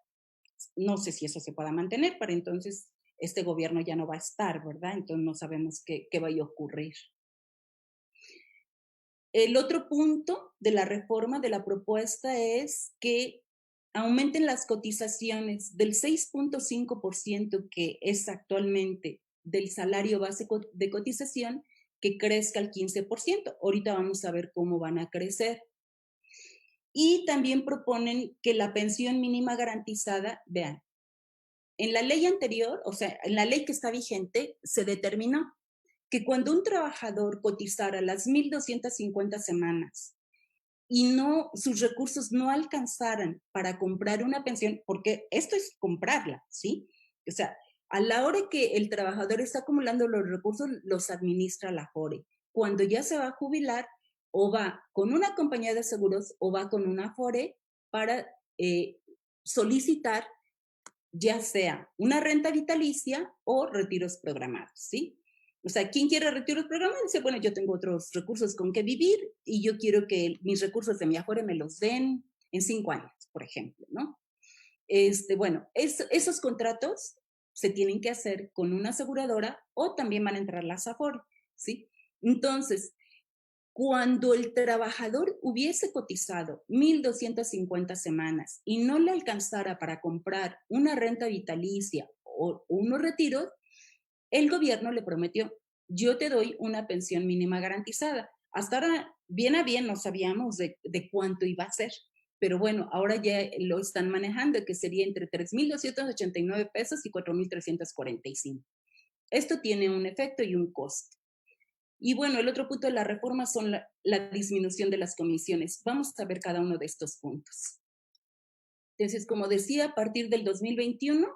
B: no sé si eso se pueda mantener, para entonces este gobierno ya no va a estar, ¿verdad? Entonces no sabemos qué vaya a ocurrir. El otro punto de la reforma de la propuesta es que aumenten las cotizaciones del 6,5% que es actualmente del salario básico de cotización, que crezca al 15%. Ahorita vamos a ver cómo van a crecer. Y también proponen que la pensión mínima garantizada, vean, en la ley anterior, o sea, en la ley que está vigente, se determinó que cuando un trabajador cotizara las 1,250 semanas y sus recursos no alcanzaran para comprar una pensión, porque esto es comprarla, ¿sí? O sea, a la hora que el trabajador está acumulando los recursos, los administra la Afore. Cuando ya se va a jubilar, o va con una compañía de seguros o va con una Afore para solicitar ya sea una renta vitalicia o retiros programados, ¿sí? O sea, ¿quién quiere retiros programados? Dice, bueno, yo tengo otros recursos con que vivir y yo quiero que mis recursos de mi Afore me los den en 5 años, por ejemplo, ¿no? Bueno, esos contratos se tienen que hacer con una aseguradora o también van a entrar las Afore, ¿sí? Entonces, cuando el trabajador hubiese cotizado 1,250 semanas y no le alcanzara para comprar una renta vitalicia o unos retiros, el gobierno le prometió, yo te doy una pensión mínima garantizada. Hasta ahora, bien a bien, no sabíamos de cuánto iba a ser, pero bueno, ahora ya lo están manejando, que sería entre 3,289 pesos y 4,345. Esto tiene un efecto y un costo. Y bueno, el otro punto de la reforma son la disminución de las comisiones. Vamos a ver cada uno de estos puntos. Entonces, como decía, a partir del 2021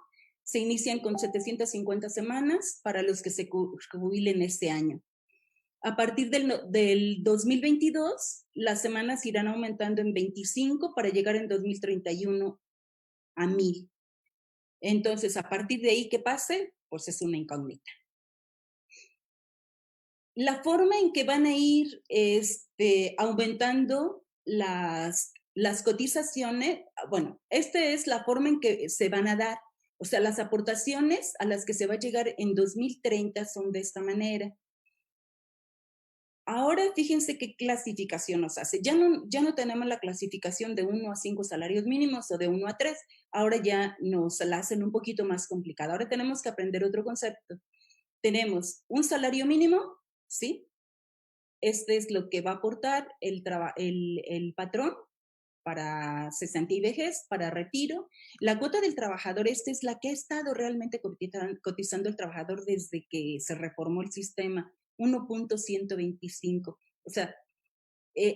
B: se inician con 750 semanas para los que se jubilen este año. A partir del 2022, las semanas irán aumentando en 25 para llegar en 2031 a 1,000. Entonces, a partir de ahí, ¿qué pase? Pues es una incógnita. La forma en que van a ir aumentando las cotizaciones, bueno, esta es la forma en que se van a dar. O sea, las aportaciones a las que se va a llegar en 2030 son de esta manera. Ahora fíjense qué clasificación nos hace. Ya no tenemos la clasificación de 1 a 5 salarios mínimos o de 1 a 3. Ahora ya nos la hacen un poquito más complicada. Ahora tenemos que aprender otro concepto. Tenemos un salario mínimo, ¿sí? Este es lo que va a aportar el patrón para cesantía y vejez, para retiro. La cuota del trabajador, esta es la que ha estado realmente cotizando el trabajador desde que se reformó el sistema, 1.125. O sea,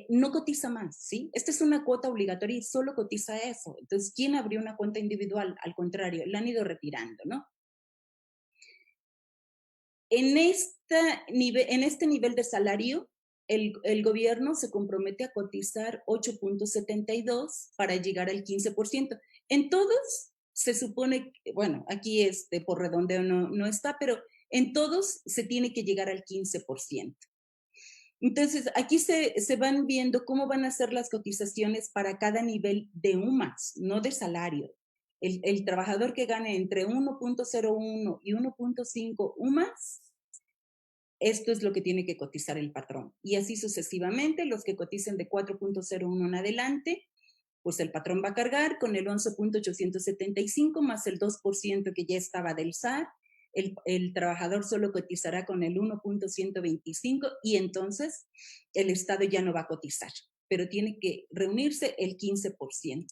B: no cotiza más, ¿sí? Esta es una cuota obligatoria y solo cotiza eso. Entonces, ¿quién abrió una cuenta individual? Al contrario, la han ido retirando, ¿no? En este nivel de salario, el gobierno se compromete a cotizar 8.72 para llegar al 15%. En todos se supone, bueno, aquí por redondeo no está, pero en todos se tiene que llegar al 15%. Entonces, aquí se van viendo cómo van a ser las cotizaciones para cada nivel de UMAS, no de salario. El trabajador que gane entre 1.01 y 1.5 UMAS, esto es lo que tiene que cotizar el patrón. Y así sucesivamente, los que coticen de 4.01 en adelante, pues el patrón va a cargar con el 11.875 más el 2% que ya estaba del SAR. El trabajador solo cotizará con el 1.125 y entonces el Estado ya no va a cotizar, pero tiene que reunirse el 15%.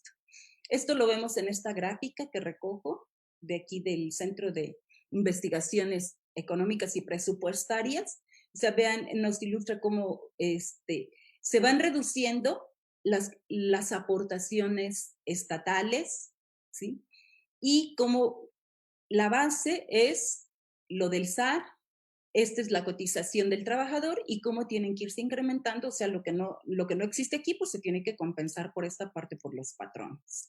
B: Esto lo vemos en esta gráfica que recojo de aquí del Centro de Investigaciones Económicas y Presupuestarias. O sea, vean, nos ilustra cómo se van reduciendo las aportaciones estatales, ¿sí? Y como la base es lo del SAR, esta es la cotización del trabajador y cómo tienen que irse incrementando, o sea, lo que no existe aquí, pues se tiene que compensar por esta parte por los patrones.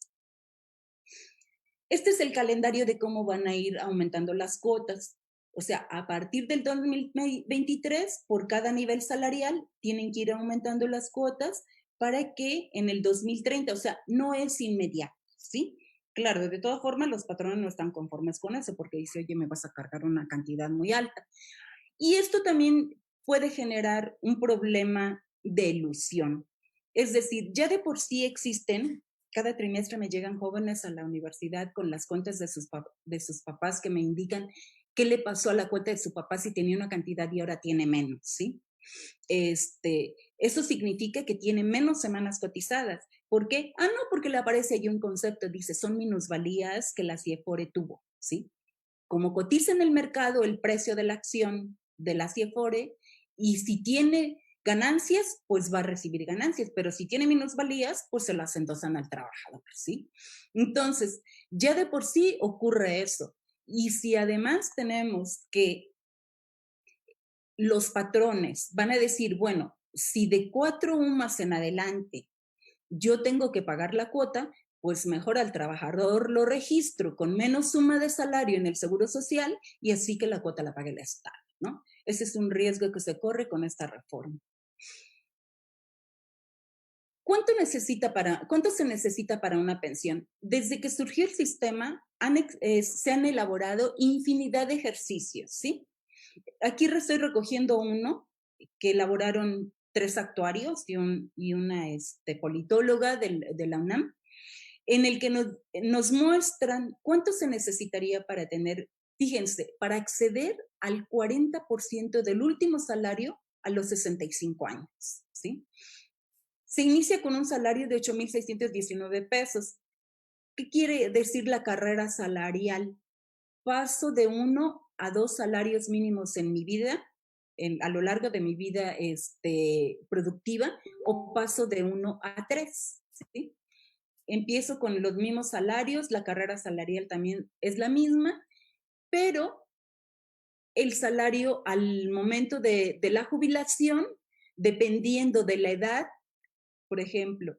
B: Este es el calendario de cómo van a ir aumentando las cuotas. O sea, a partir del 2023, por cada nivel salarial, tienen que ir aumentando las cuotas para que en el 2030, o sea, no es inmediato, ¿sí? Claro, de todas formas, los patrones no están conformes con eso porque dice, oye, me vas a cargar una cantidad muy alta. Y esto también puede generar un problema de ilusión. Es decir, ya de por sí existen, cada trimestre me llegan jóvenes a la universidad con las cuentas de sus papás que me indican qué le pasó a la cuenta de su papá si tenía una cantidad y ahora tiene menos, ¿sí? Eso significa que tiene menos semanas cotizadas. ¿Por qué? No, porque le aparece ahí un concepto, dice, son minusvalías que la CIEFORE tuvo, ¿sí? Como cotiza en el mercado el precio de la acción de la CIEFORE, y si tiene ganancias, pues va a recibir ganancias, pero si tiene minusvalías, pues se las endosan al trabajador, ¿sí? Entonces, ya de por sí ocurre eso. Y si además tenemos que los patrones van a decir, bueno, si de 4 UMAS en adelante yo tengo que pagar la cuota, pues mejor al trabajador lo registro con menos suma de salario en el Seguro Social y así que la cuota la pague el Estado, ¿no? Ese es un riesgo que se corre con esta reforma. ¿Cuánto se necesita para una pensión? Desde que surgió el sistema, se han elaborado infinidad de ejercicios, ¿sí? Aquí estoy recogiendo uno que elaboraron 3 actuarios y una politóloga de la UNAM, en el que nos muestran cuánto se necesitaría para tener, fíjense, para acceder al 40% del último salario a los 65 años, ¿sí? Se inicia con un salario de 8,619 pesos. ¿Qué quiere decir la carrera salarial? Paso de 1 a 2 salarios mínimos en mi vida, a lo largo de mi vida productiva, o paso de 1 a 3, ¿sí? Empiezo con los mismos salarios, la carrera salarial también es la misma, pero el salario al momento de la jubilación, dependiendo de la edad, por ejemplo,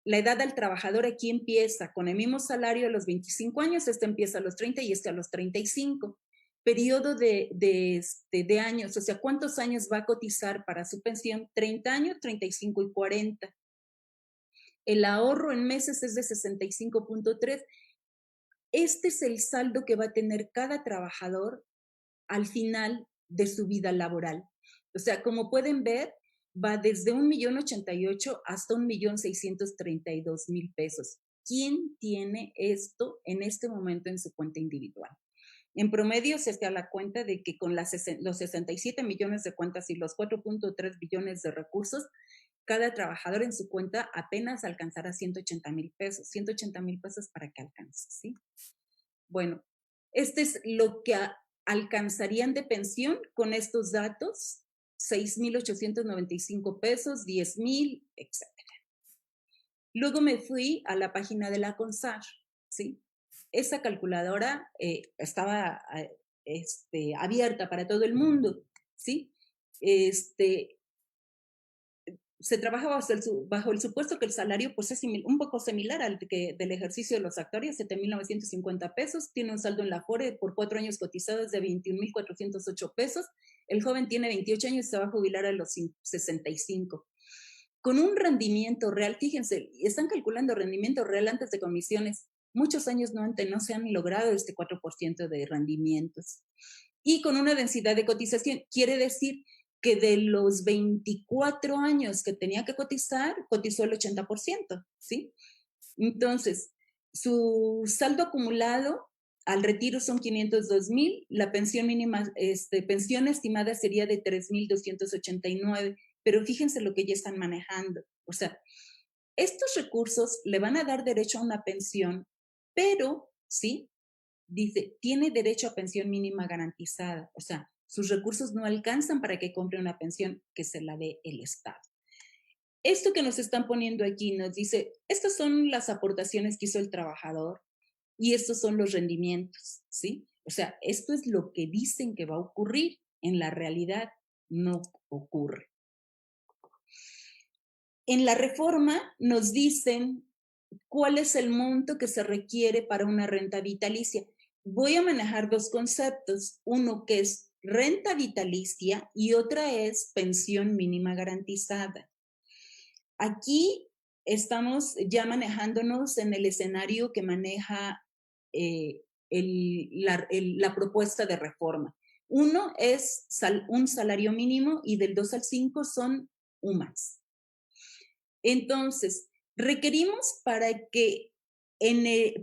B: la edad del trabajador aquí empieza con el mismo salario a los 25 años, empieza a los 30 y a los 35. Periodo de años, o sea, ¿cuántos años va a cotizar para su pensión? 30 años, 35 y 40. El ahorro en meses es de 65.3. Este es el saldo que va a tener cada trabajador al final de su vida laboral. O sea, como pueden ver, va desde 1,088,000 hasta 1,632,000 pesos. ¿Quién tiene esto en este momento en su cuenta individual? En promedio se da la cuenta de que con los 67 millones de cuentas y los 4.3 billones de recursos, cada trabajador en su cuenta apenas alcanzará 180,000 pesos. 180,000 pesos para que alcance, ¿sí? Bueno, este es lo que alcanzarían de pensión con estos datos: 6,895 pesos, 10,000, etc. Luego me fui a la página de la CONSAR, ¿sí? Esa calculadora estaba abierta para todo el mundo, ¿sí? Se trabaja bajo el supuesto que el salario pues es un poco similar al del ejercicio de los actuarios, 7,950 pesos, tiene un saldo en la Afore por 4 años cotizados de 21,408 pesos, el joven tiene 28 años y se va a jubilar a los 65. Con un rendimiento real, fíjense, están calculando rendimiento real antes de comisiones, muchos años no se han logrado este 4% de rendimientos. Y con una densidad de cotización, quiere decir que de los 24 años que tenía que cotizar, cotizó el 80%, ¿sí? Entonces, su saldo acumulado al retiro son 502,000, la pensión mínima, pensión estimada sería de 3,289, pero fíjense lo que ya están manejando. O sea, estos recursos le van a dar derecho a una pensión, pero, ¿sí? Dice, tiene derecho a pensión mínima garantizada. O sea, sus recursos no alcanzan para que compre una pensión que se la dé el Estado. Esto que nos están poniendo aquí nos dice, estas son las aportaciones que hizo el trabajador y estos son los rendimientos, ¿sí? O sea, esto es lo que dicen que va a ocurrir. En la realidad no ocurre. En la reforma nos dicen cuál es el monto que se requiere para una renta vitalicia. Voy a manejar dos conceptos, uno que es renta vitalicia y otra es pensión mínima garantizada. Aquí estamos ya manejándonos en el escenario que maneja la propuesta de reforma. Uno es un salario mínimo y del 2 al 5 son UMAS. Entonces, requerimos para que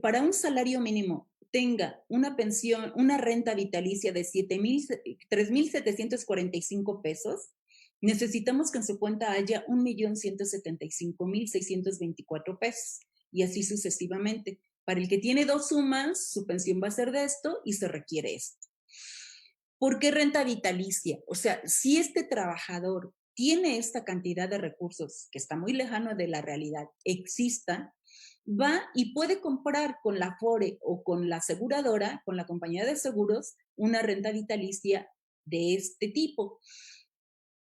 B: para un salario mínimo tenga una pensión, una renta vitalicia de 3,745 pesos, necesitamos que en su cuenta haya 1,175,624 pesos y así sucesivamente. Para el que tiene 2 UMAS, su pensión va a ser de esto y se requiere esto. ¿Por qué renta vitalicia? O sea, si este trabajador tiene esta cantidad de recursos, que está muy lejano de la realidad, exista, va y puede comprar con la Afore o con la aseguradora, con la compañía de seguros, una renta vitalicia de este tipo.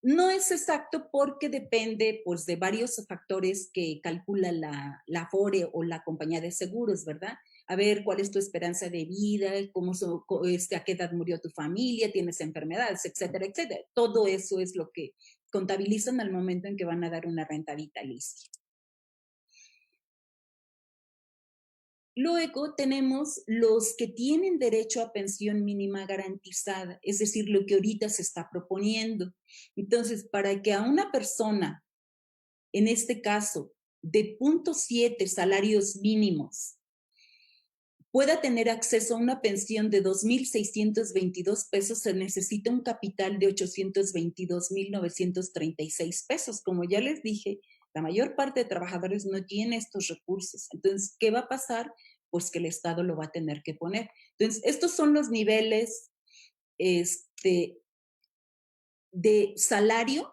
B: No es exacto porque depende pues, de varios factores que calcula la Afore o la compañía de seguros, ¿verdad? A ver cuál es tu esperanza de vida, a qué edad murió tu familia, tienes enfermedades, etcétera, etcétera. Todo eso es lo que contabilizan al momento en que van a dar una renta vitalicia. Luego tenemos los que tienen derecho a pensión mínima garantizada, es decir, lo que ahorita se está proponiendo. Entonces, para que a una persona, en este caso, de 0.7 salarios mínimos, pueda tener acceso a una pensión de 2,622 pesos, se necesita un capital de 822,936 pesos. Como ya les dije, la mayor parte de trabajadores no tiene estos recursos. Entonces, ¿qué va a pasar? Pues que el Estado lo va a tener que poner. Entonces, estos son los niveles de salario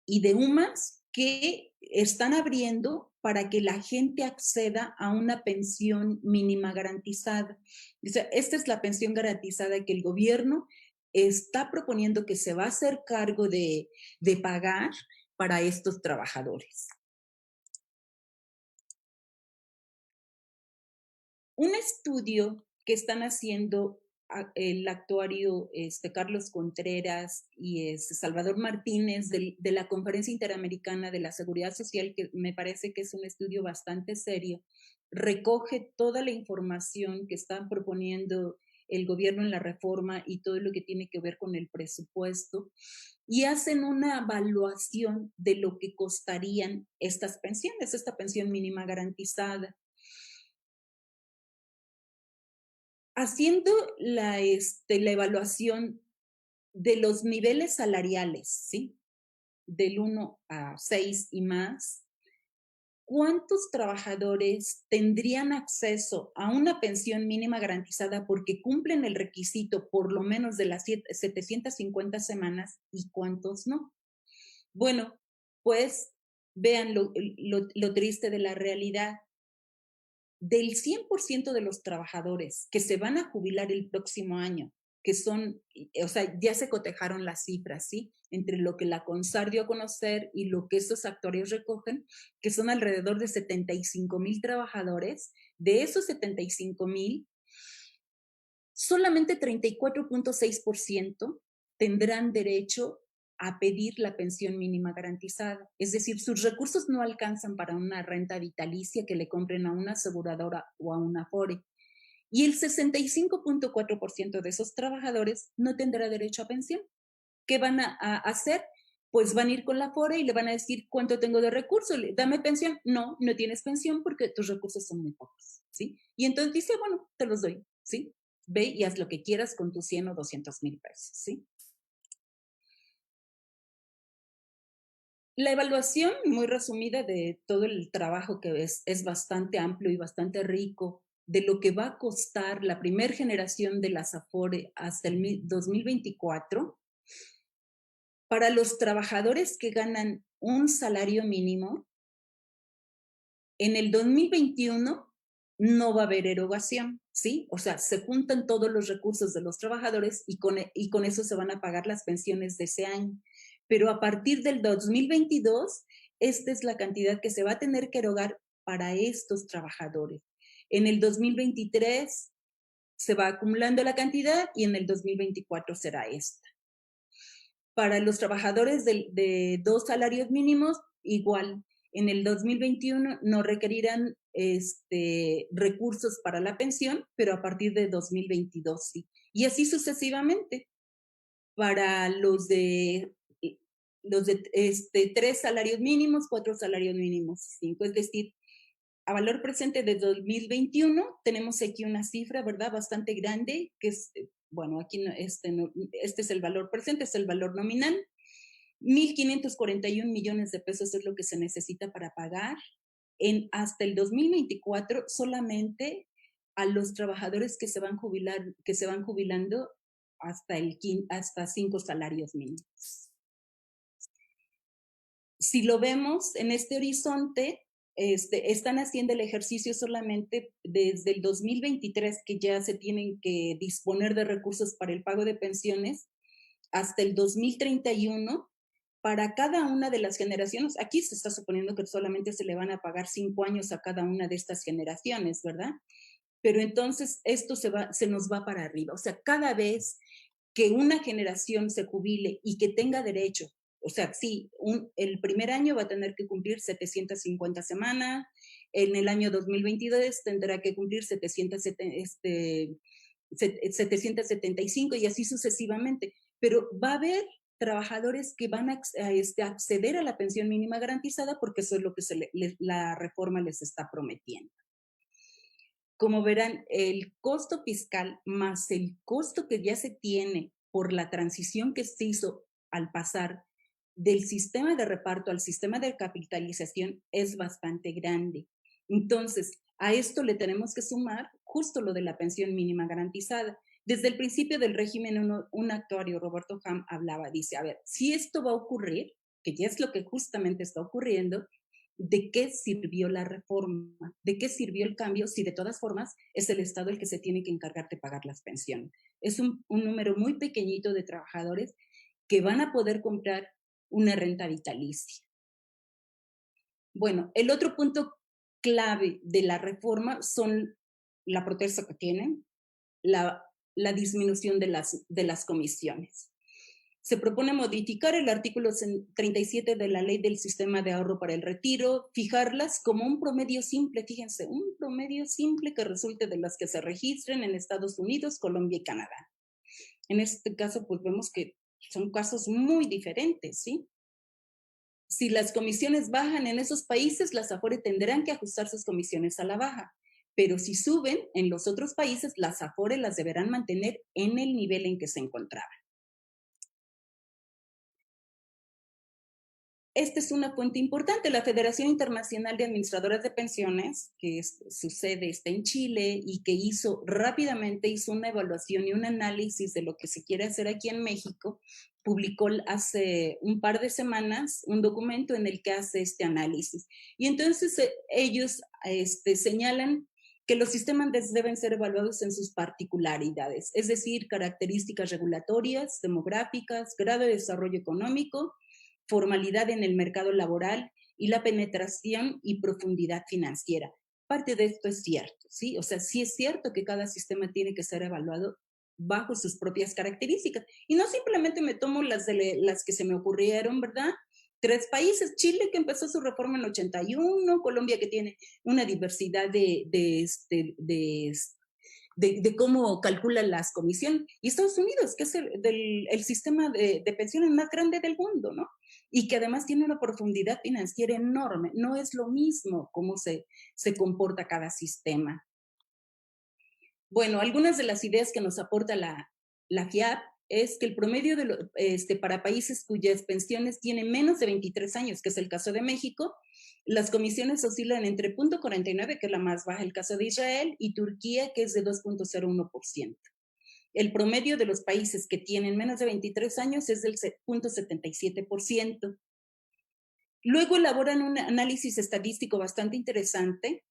B: y de UMAS que están abriendo para que la gente acceda a una pensión mínima garantizada. O sea, esta es la pensión garantizada que el gobierno está proponiendo que se va a hacer cargo de pagar para estos trabajadores. Un estudio que están haciendo el actuario Carlos Contreras y Salvador Martínez de la Conferencia Interamericana de la Seguridad Social, que me parece que es un estudio bastante serio, recoge toda la información que están proponiendo el gobierno en la reforma y todo lo que tiene que ver con el presupuesto y hacen una evaluación de lo que costarían estas pensiones, esta pensión mínima garantizada. Haciendo la evaluación de los niveles salariales, ¿sí? Del 1 a 6 y más, ¿cuántos trabajadores tendrían acceso a una pensión mínima garantizada porque cumplen el requisito por lo menos de las 750 semanas y cuántos no? Bueno, pues vean lo triste de la realidad. Del 100% de los trabajadores que se van a jubilar el próximo año, que son, o sea, ya se cotejaron las cifras, ¿sí? Entre lo que la CONSAR dio a conocer y lo que estos actores recogen, que son alrededor de 75,000 trabajadores. De esos 75,000, solamente 34.6% tendrán derecho a pedir la pensión mínima garantizada. Es decir, sus recursos no alcanzan para una renta vitalicia que le compren a una aseguradora o a una Afore. Y el 65.4% de esos trabajadores no tendrá derecho a pensión. ¿Qué van a hacer? Pues van a ir con la Afore y le van a decir, ¿cuánto tengo de recursos? Dame pensión. No, no tienes pensión porque tus recursos son muy pocos, ¿sí? Y entonces dice, bueno, te los doy, ¿sí? Ve y haz lo que quieras con tus 100 o 200,000 pesos, ¿sí? La evaluación, muy resumida, de todo el trabajo que es bastante amplio y bastante rico, de lo que va a costar la primera generación de las Afore hasta el 2024, para los trabajadores que ganan un salario mínimo, en el 2021 no va a haber erogación, ¿sí? O sea, se juntan todos los recursos de los trabajadores y con eso se van a pagar las pensiones de ese año. Pero a partir del 2022, esta es la cantidad que se va a tener que erogar para estos trabajadores. En el 2023 se va acumulando la cantidad y en el 2024 será esta. Para los trabajadores de 2 salarios mínimos, igual. En el 2021 no requerirán recursos para la pensión, pero a partir de 2022 sí. Y así sucesivamente. Para los de 3 salarios mínimos, 4 salarios mínimos, 5. Es decir, a valor presente de 2021 tenemos aquí una cifra, ¿verdad? Bastante grande, que es, bueno, aquí este es el valor presente, es el valor nominal. 1,541 millones de pesos es lo que se necesita para pagar hasta el 2024 solamente a los trabajadores que se van jubilando hasta 5 salarios mínimos. Si lo vemos en este horizonte, están haciendo el ejercicio solamente desde el 2023, que ya se tienen que disponer de recursos para el pago de pensiones, hasta el 2031, para cada una de las generaciones. Aquí se está suponiendo que solamente se le van a pagar 5 años a cada una de estas generaciones, ¿verdad? Pero entonces esto se nos va para arriba. O sea, cada vez que una generación se jubile y que tenga derecho, o sea, sí, el primer año va a tener que cumplir 750 semanas, en el año 2022 tendrá que cumplir 775 y así sucesivamente. Pero va a haber trabajadores que van a acceder a la pensión mínima garantizada porque eso es lo que la reforma les está prometiendo. Como verán, el costo fiscal más el costo que ya se tiene por la transición que se hizo al pasar del sistema de reparto al sistema de capitalización es bastante grande. Entonces, a esto le tenemos que sumar justo lo de la pensión mínima garantizada. Desde el principio del régimen, un actuario, Roberto Ham, hablaba, dice, a ver, si esto va a ocurrir, que ya es lo que justamente está ocurriendo, ¿de qué sirvió la reforma? ¿De qué sirvió el cambio si de todas formas es el Estado el que se tiene que encargar de pagar las pensiones? Es un número muy pequeñito de trabajadores que van a poder comprar una renta vitalicia. Bueno, el otro punto clave de la reforma son la protesta que tienen, la disminución de las comisiones. Se propone modificar el artículo 37 de la Ley del Sistema de Ahorro para el Retiro, fijarlas como un promedio simple, fíjense, un promedio simple que resulte de las que se registren en Estados Unidos, Colombia y Canadá. En este caso, pues vemos que son casos muy diferentes, ¿sí? Si las comisiones bajan en esos países, las Afore tendrán que ajustar sus comisiones a la baja. Pero si suben en los otros países, las Afore las deberán mantener en el nivel en que se encontraban. Esta es una fuente importante. La Federación Internacional de Administradoras de Pensiones, que su sede está en Chile y que rápidamente hizo una evaluación y un análisis de lo que se quiere hacer aquí en México, publicó hace un par de semanas un documento en el que hace este análisis. Y entonces ellos señalan que los sistemas deben ser evaluados en sus particularidades, es decir, características regulatorias, demográficas, grado de desarrollo económico, formalidad en el mercado laboral y la penetración y profundidad financiera. Parte de esto es cierto, ¿sí? O sea, sí es cierto que cada sistema tiene que ser evaluado bajo sus propias características. Y no simplemente me tomo las que se me ocurrieron, ¿verdad? 3 países, Chile que empezó su reforma en el 81, Colombia que tiene una diversidad de cómo calculan las comisiones, y Estados Unidos, que es el sistema de pensiones más grande del mundo, ¿no? Y que además tiene una profundidad financiera enorme. No es lo mismo cómo se comporta cada sistema. Bueno, algunas de las ideas que nos aporta la FIAP es que el promedio para países cuyas pensiones tienen menos de 23 años, que es el caso de México, las comisiones oscilan entre 0.49, que es la más baja, el caso de Israel, y Turquía, que es de 2.01%. El promedio de los países que tienen menos de 23 años es del 0.77%. Luego elaboran un análisis estadístico bastante interesante,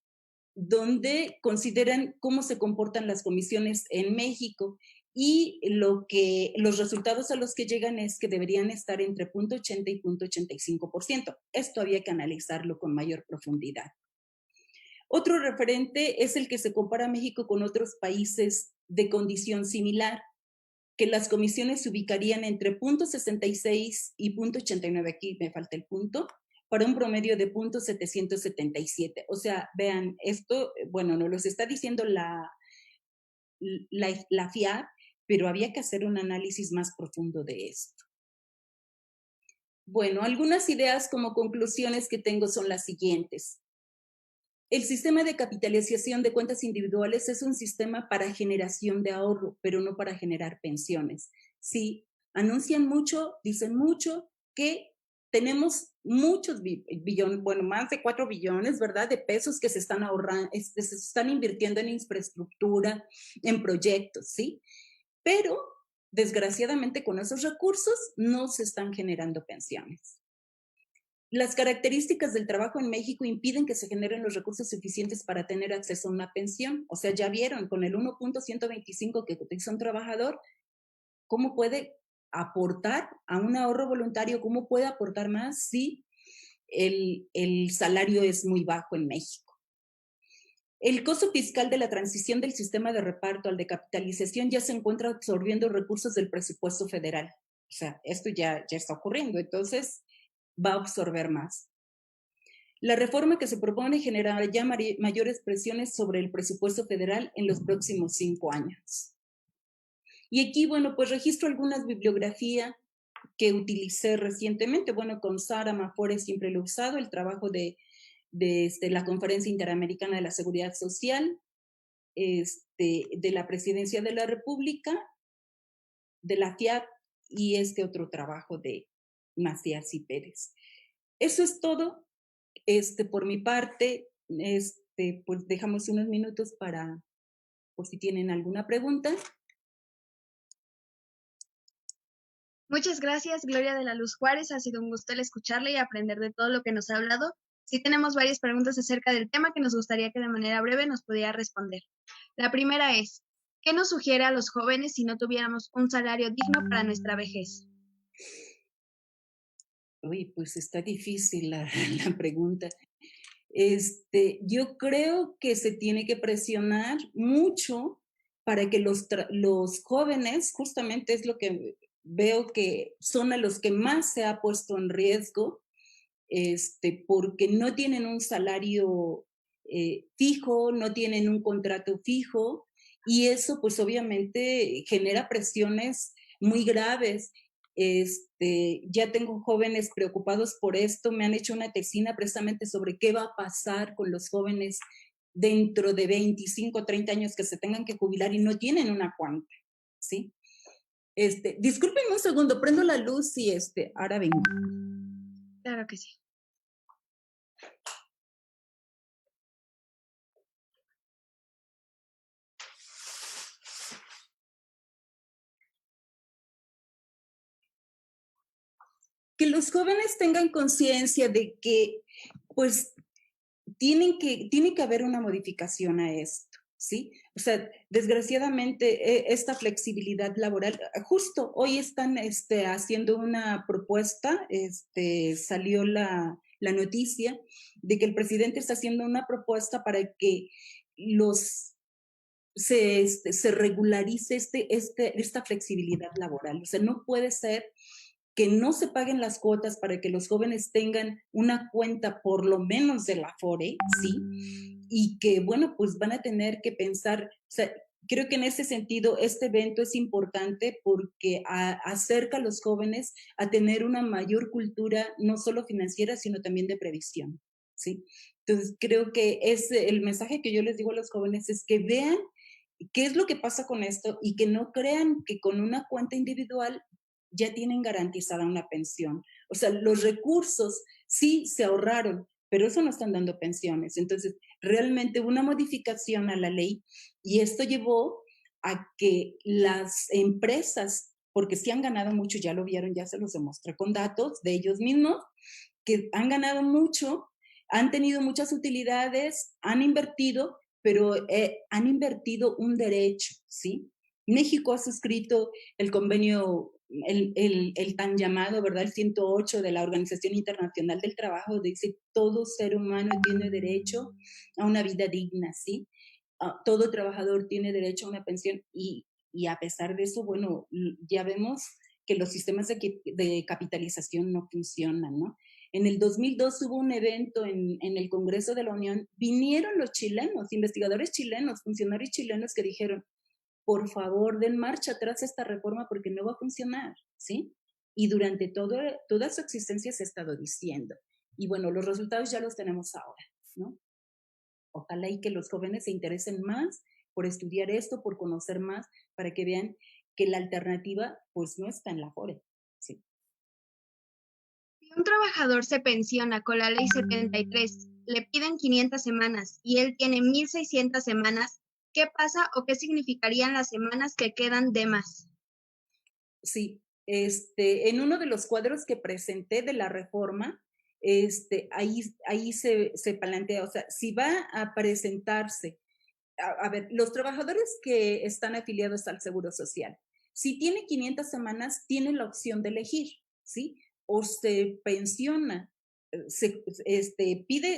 B: donde consideran cómo se comportan las comisiones en México, y los resultados a los que llegan es que deberían estar entre 0.80 y 0.85%. Esto había que analizarlo con mayor profundidad. Otro referente es el que se compara México con otros países de condición similar, que las comisiones se ubicarían entre 0.66 y 0.89, aquí me falta el punto, para un promedio de 0.777. O sea, vean, esto, bueno, nos los está diciendo la FIAP, pero había que hacer un análisis más profundo de esto. Bueno, algunas ideas como conclusiones que tengo son las siguientes. El sistema de capitalización de cuentas individuales es un sistema para generación de ahorro, pero no para generar pensiones. Sí, anuncian mucho, dicen mucho que tenemos muchos billones, bueno, más de 4 billones, ¿verdad?, de pesos que se están ahorrando, se están invirtiendo en infraestructura, en proyectos, ¿sí? Pero, desgraciadamente, con esos recursos no se están generando pensiones. Las características del trabajo en México impiden que se generen los recursos suficientes para tener acceso a una pensión. O sea, ya vieron, con el 1.125 que cotiza un trabajador, ¿cómo puede aportar a un ahorro voluntario? ¿Cómo puede aportar más si el salario es muy bajo en México? El costo fiscal de la transición del sistema de reparto al de capitalización ya se encuentra absorbiendo recursos del presupuesto federal. O sea, esto ya está ocurriendo. Entonces, va a absorber más. La reforma que se propone generará ya mayores presiones sobre el presupuesto federal en los próximos 5 años. Y aquí, bueno, pues registro algunas bibliografía que utilicé recientemente. Bueno, con Sara Mafore siempre lo he usado, el trabajo de la Conferencia Interamericana de la Seguridad Social, de la Presidencia de la República, de la FIAP, y otro trabajo de Macías y Pérez. Eso es todo. Por mi parte, pues dejamos unos minutos por si tienen alguna pregunta.
A: Muchas gracias, Gloria de la Luz Juárez. Ha sido un gusto el escucharle y aprender de todo lo que nos ha hablado. Sí tenemos varias preguntas acerca del tema que nos gustaría que de manera breve nos pudiera responder. La primera es, ¿qué nos sugiere a los jóvenes si no tuviéramos un salario digno para nuestra vejez?
B: Uy, pues está difícil la pregunta. Yo creo que se tiene que presionar mucho para que los jóvenes, justamente es lo que veo que son a los que más se ha puesto en riesgo, porque no tienen un salario fijo, no tienen un contrato fijo, y eso pues obviamente genera presiones muy graves. Ya tengo jóvenes preocupados por esto, me han hecho una tesina precisamente sobre qué va a pasar con los jóvenes dentro de 25, 30 años que se tengan que jubilar y no tienen una cuenta, ¿sí? Discúlpenme un segundo, prendo la luz y ahora vengo.
A: Claro que sí.
B: Que los jóvenes tengan conciencia de que, pues, tiene que haber una modificación a esto, ¿sí? O sea, desgraciadamente, esta flexibilidad laboral, justo hoy están haciendo una propuesta, salió la noticia de que el presidente está haciendo una propuesta para que se regularice esta flexibilidad laboral. O sea, no puede ser que no se paguen las cuotas para que los jóvenes tengan una cuenta por lo menos de la Afore, ¿sí? Y que, bueno, pues van a tener que pensar, o sea, creo que en ese sentido este evento es importante porque acerca a los jóvenes a tener una mayor cultura, no solo financiera, sino también de previsión, ¿sí? Entonces, creo que el mensaje que yo les digo a los jóvenes es que vean qué es lo que pasa con esto y que no crean que con una cuenta individual ya tienen garantizada una pensión. O sea, los recursos sí se ahorraron, pero eso no están dando pensiones. Entonces, realmente una modificación a la ley y esto llevó a que las empresas, porque sí han ganado mucho, ya lo vieron, ya se los demostré con datos de ellos mismos, que han ganado mucho, han tenido muchas utilidades, han invertido, pero han invertido un derecho, ¿sí? México ha suscrito el convenio, el tan llamado, ¿verdad? El 108 de la Organización Internacional del Trabajo, dice todo ser humano tiene derecho a una vida digna, ¿sí? Todo trabajador tiene derecho a una pensión y a pesar de eso, bueno, ya vemos que los sistemas de capitalización no funcionan, ¿no? En el 2002 hubo un evento en el Congreso de la Unión, vinieron los chilenos, investigadores chilenos, funcionarios chilenos que dijeron, por favor, den marcha atrás esta reforma porque no va a funcionar, ¿sí? Y durante toda su existencia se ha estado diciendo. Y bueno, los resultados ya los tenemos ahora, ¿no? Ojalá y que los jóvenes se interesen más por estudiar esto, por conocer más, para que vean que la alternativa pues no está en la Afore, ¿sí?
A: Si un trabajador se pensiona con la ley 73, le piden 500 semanas y él tiene 1,600 semanas, ¿qué pasa o qué significarían las semanas que quedan de más?
B: Sí, en uno de los cuadros que presenté de la reforma, ahí se plantea, o sea, si va a presentarse, a ver, los trabajadores que están afiliados al Seguro Social, si tiene 500 semanas, tiene la opción de elegir, ¿sí? O se pensiona,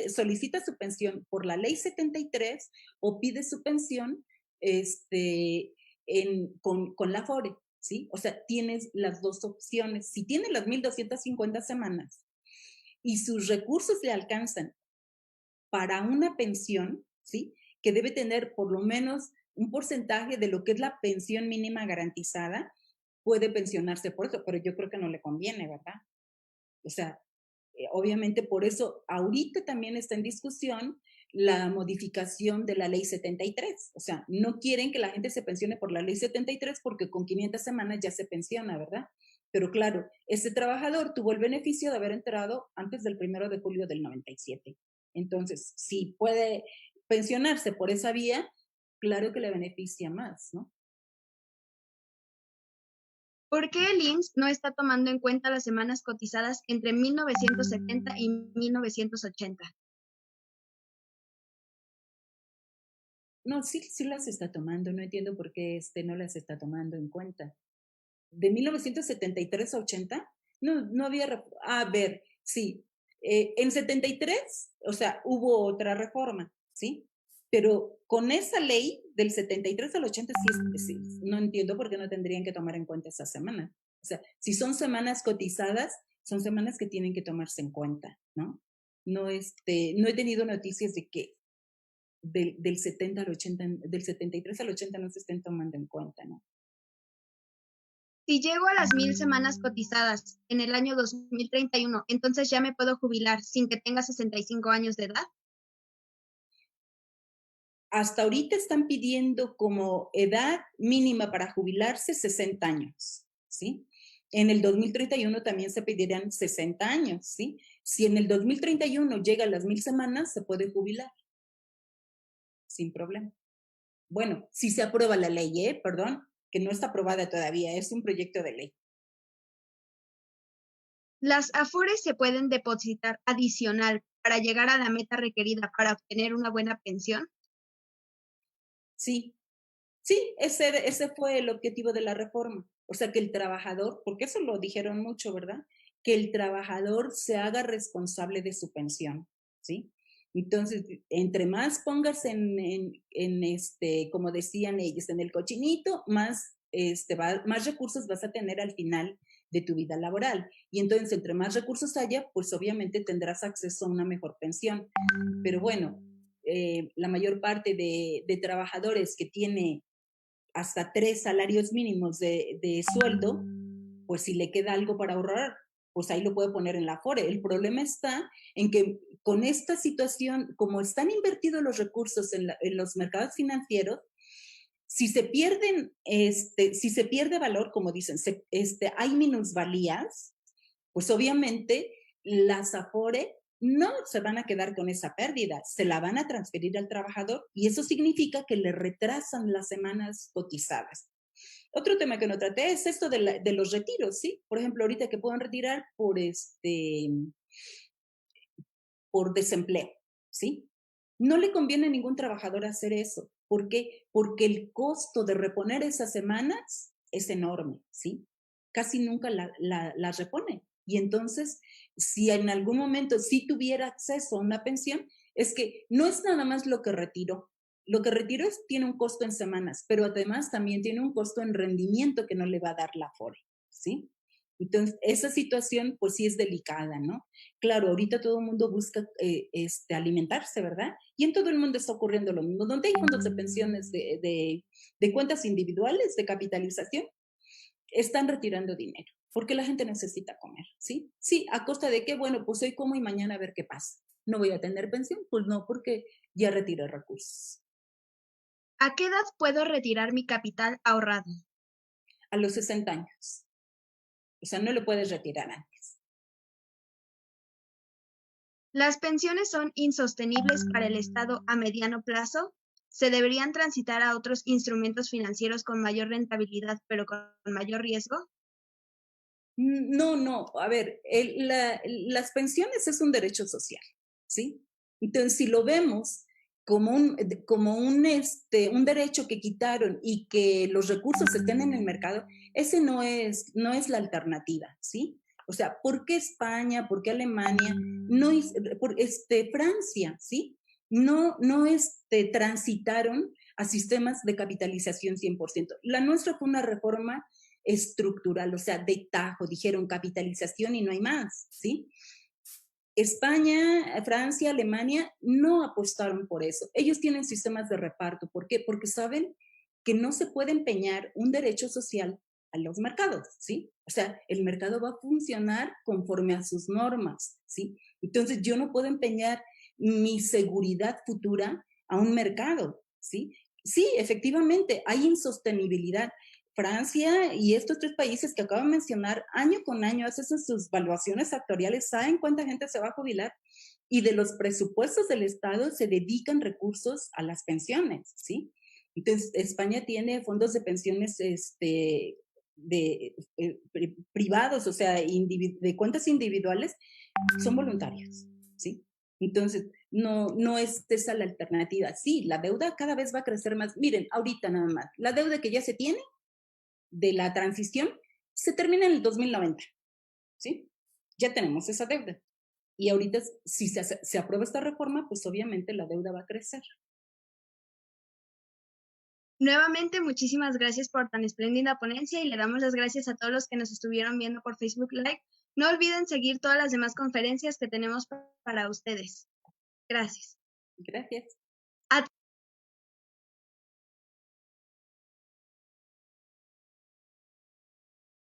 B: solicita su pensión por la ley 73 o pide su pensión con la Afore, ¿sí? O sea, tienes las dos opciones. Si tiene las 1,250 semanas y sus recursos le alcanzan para una pensión, ¿sí? Que debe tener por lo menos un porcentaje de lo que es la pensión mínima garantizada, puede pensionarse por eso, pero yo creo que no le conviene, ¿verdad? O sea, obviamente por eso ahorita también está en discusión la modificación de la ley 73. O sea, no quieren que la gente se pensione por la ley 73 porque con 500 semanas ya se pensiona, ¿verdad? Pero claro, ese trabajador tuvo el beneficio de haber entrado antes del 1 de julio del 97. Entonces, si puede pensionarse por esa vía, claro que le beneficia más, ¿no?
A: ¿Por qué el IMSS no está tomando en cuenta las semanas cotizadas entre 1970 y 1980?
B: No, sí las está tomando, no entiendo por qué no las está tomando en cuenta. De 1973 a 80, no había, a ver, sí, en 73, o sea, hubo otra reforma, ¿sí? Pero con esa ley del 73 al 80, sí, no entiendo por qué no tendrían que tomar en cuenta esa semana. O sea, si son semanas cotizadas, son semanas que tienen que tomarse en cuenta, ¿no? No, no he tenido noticias de que del 70 al 80, del 73 al 80 no se estén tomando en cuenta, ¿no?
A: Si llego a las 1000 semanas cotizadas en el año 2031, entonces ya me puedo jubilar sin que tenga 65 años de edad.
B: Hasta ahorita están pidiendo como edad mínima para jubilarse 60 años, ¿sí? En el 2031 también se pedirán 60 años, ¿sí? Si en el 2031 llega a las 1000 semanas, se puede jubilar sin problema. Bueno, si se aprueba la ley, perdón, que no está aprobada todavía, es un proyecto de ley.
A: Las AFORES se pueden depositar adicional para llegar a la meta requerida para obtener una buena pensión.
B: Sí, sí, ese fue el objetivo de la reforma. O sea, que el trabajador, porque eso lo dijeron mucho, ¿verdad? Que el trabajador se haga responsable de su pensión, ¿sí? Entonces, entre más pongas como decían ellos, en el cochinito, más, más recursos vas a tener al final de tu vida laboral. Y entonces, entre más recursos haya, pues obviamente tendrás acceso a una mejor pensión. Pero bueno, la mayor parte de trabajadores que tiene hasta 3 salarios mínimos de sueldo, pues si le queda algo para ahorrar, pues ahí lo puede poner en la Afore. El problema está en que con esta situación, como están invertidos los recursos en los mercados financieros, si se pierden, si se pierde valor, como dicen, hay minusvalías, pues obviamente las Afore no se van a quedar con esa pérdida, se la van a transferir al trabajador y eso significa que le retrasan las semanas cotizadas. Otro tema que no traté es esto de los retiros, ¿sí? Por ejemplo, ahorita que puedan retirar por desempleo, ¿sí? No le conviene a ningún trabajador hacer eso. ¿Por qué? Porque el costo de reponer esas semanas es enorme, ¿sí? Casi nunca la repone. Y entonces, si en algún momento sí tuviera acceso a una pensión, es que no es nada más lo que retiró. Lo que retiró tiene un costo en semanas, pero además también tiene un costo en rendimiento que no le va a dar la Afore, ¿sí? Entonces, esa situación pues sí es delicada, ¿no? Claro, ahorita todo el mundo busca alimentarse, ¿verdad? Y en todo el mundo está ocurriendo lo mismo. Donde hay fondos de pensiones de cuentas individuales, de capitalización, están retirando dinero, porque la gente necesita comer, ¿sí? Sí, a costa de que, bueno, pues hoy como y mañana a ver qué pasa. ¿No voy a tener pensión? Pues no, porque ya retiré recursos.
A: ¿A qué edad puedo retirar mi capital ahorrado?
B: A los 60 años. O sea, no lo puedes retirar antes.
A: ¿Las pensiones son insostenibles para el Estado a mediano plazo? ¿Se deberían transitar a otros instrumentos financieros con mayor rentabilidad, pero con mayor riesgo?
B: No, no, a ver, las pensiones es un derecho social, ¿sí? Entonces, si lo vemos como un derecho que quitaron y que los recursos estén en el mercado, ese no es la alternativa, ¿sí? O sea, ¿por qué España? ¿Por qué Alemania? No, Francia, ¿sí? No, transitaron a sistemas de capitalización 100%. La nuestra fue una reforma estructural, o sea, de tajo, dijeron capitalización y no hay más, ¿sí? España, Francia, Alemania no apostaron por eso. Ellos tienen sistemas de reparto. ¿Por qué? Porque saben que no se puede empeñar un derecho social a los mercados, ¿sí? O sea, el mercado va a funcionar conforme a sus normas, ¿sí? Entonces yo no puedo empeñar mi seguridad futura a un mercado, ¿sí? Sí, efectivamente, hay insostenibilidad. Francia y estos 3 países que acabo de mencionar, año con año hacen sus evaluaciones actuariales, saben cuánta gente se va a jubilar y de los presupuestos del Estado se dedican recursos a las pensiones, ¿sí? Entonces, España tiene fondos de pensiones privados, o sea, de cuentas individuales, son voluntarios, ¿sí? Entonces, no es esa la alternativa. Sí, la deuda cada vez va a crecer más. Miren, ahorita nada más, la deuda que ya se tiene de la transición se termina en el 2090, ¿sí? Ya tenemos esa deuda. Y ahorita, si se aprueba esta reforma, pues obviamente la deuda va a crecer.
A: Nuevamente, muchísimas gracias por tan espléndida ponencia y le damos las gracias a todos los que nos estuvieron viendo por Facebook Live. No olviden seguir todas las demás conferencias que tenemos para ustedes. Gracias.
B: Gracias.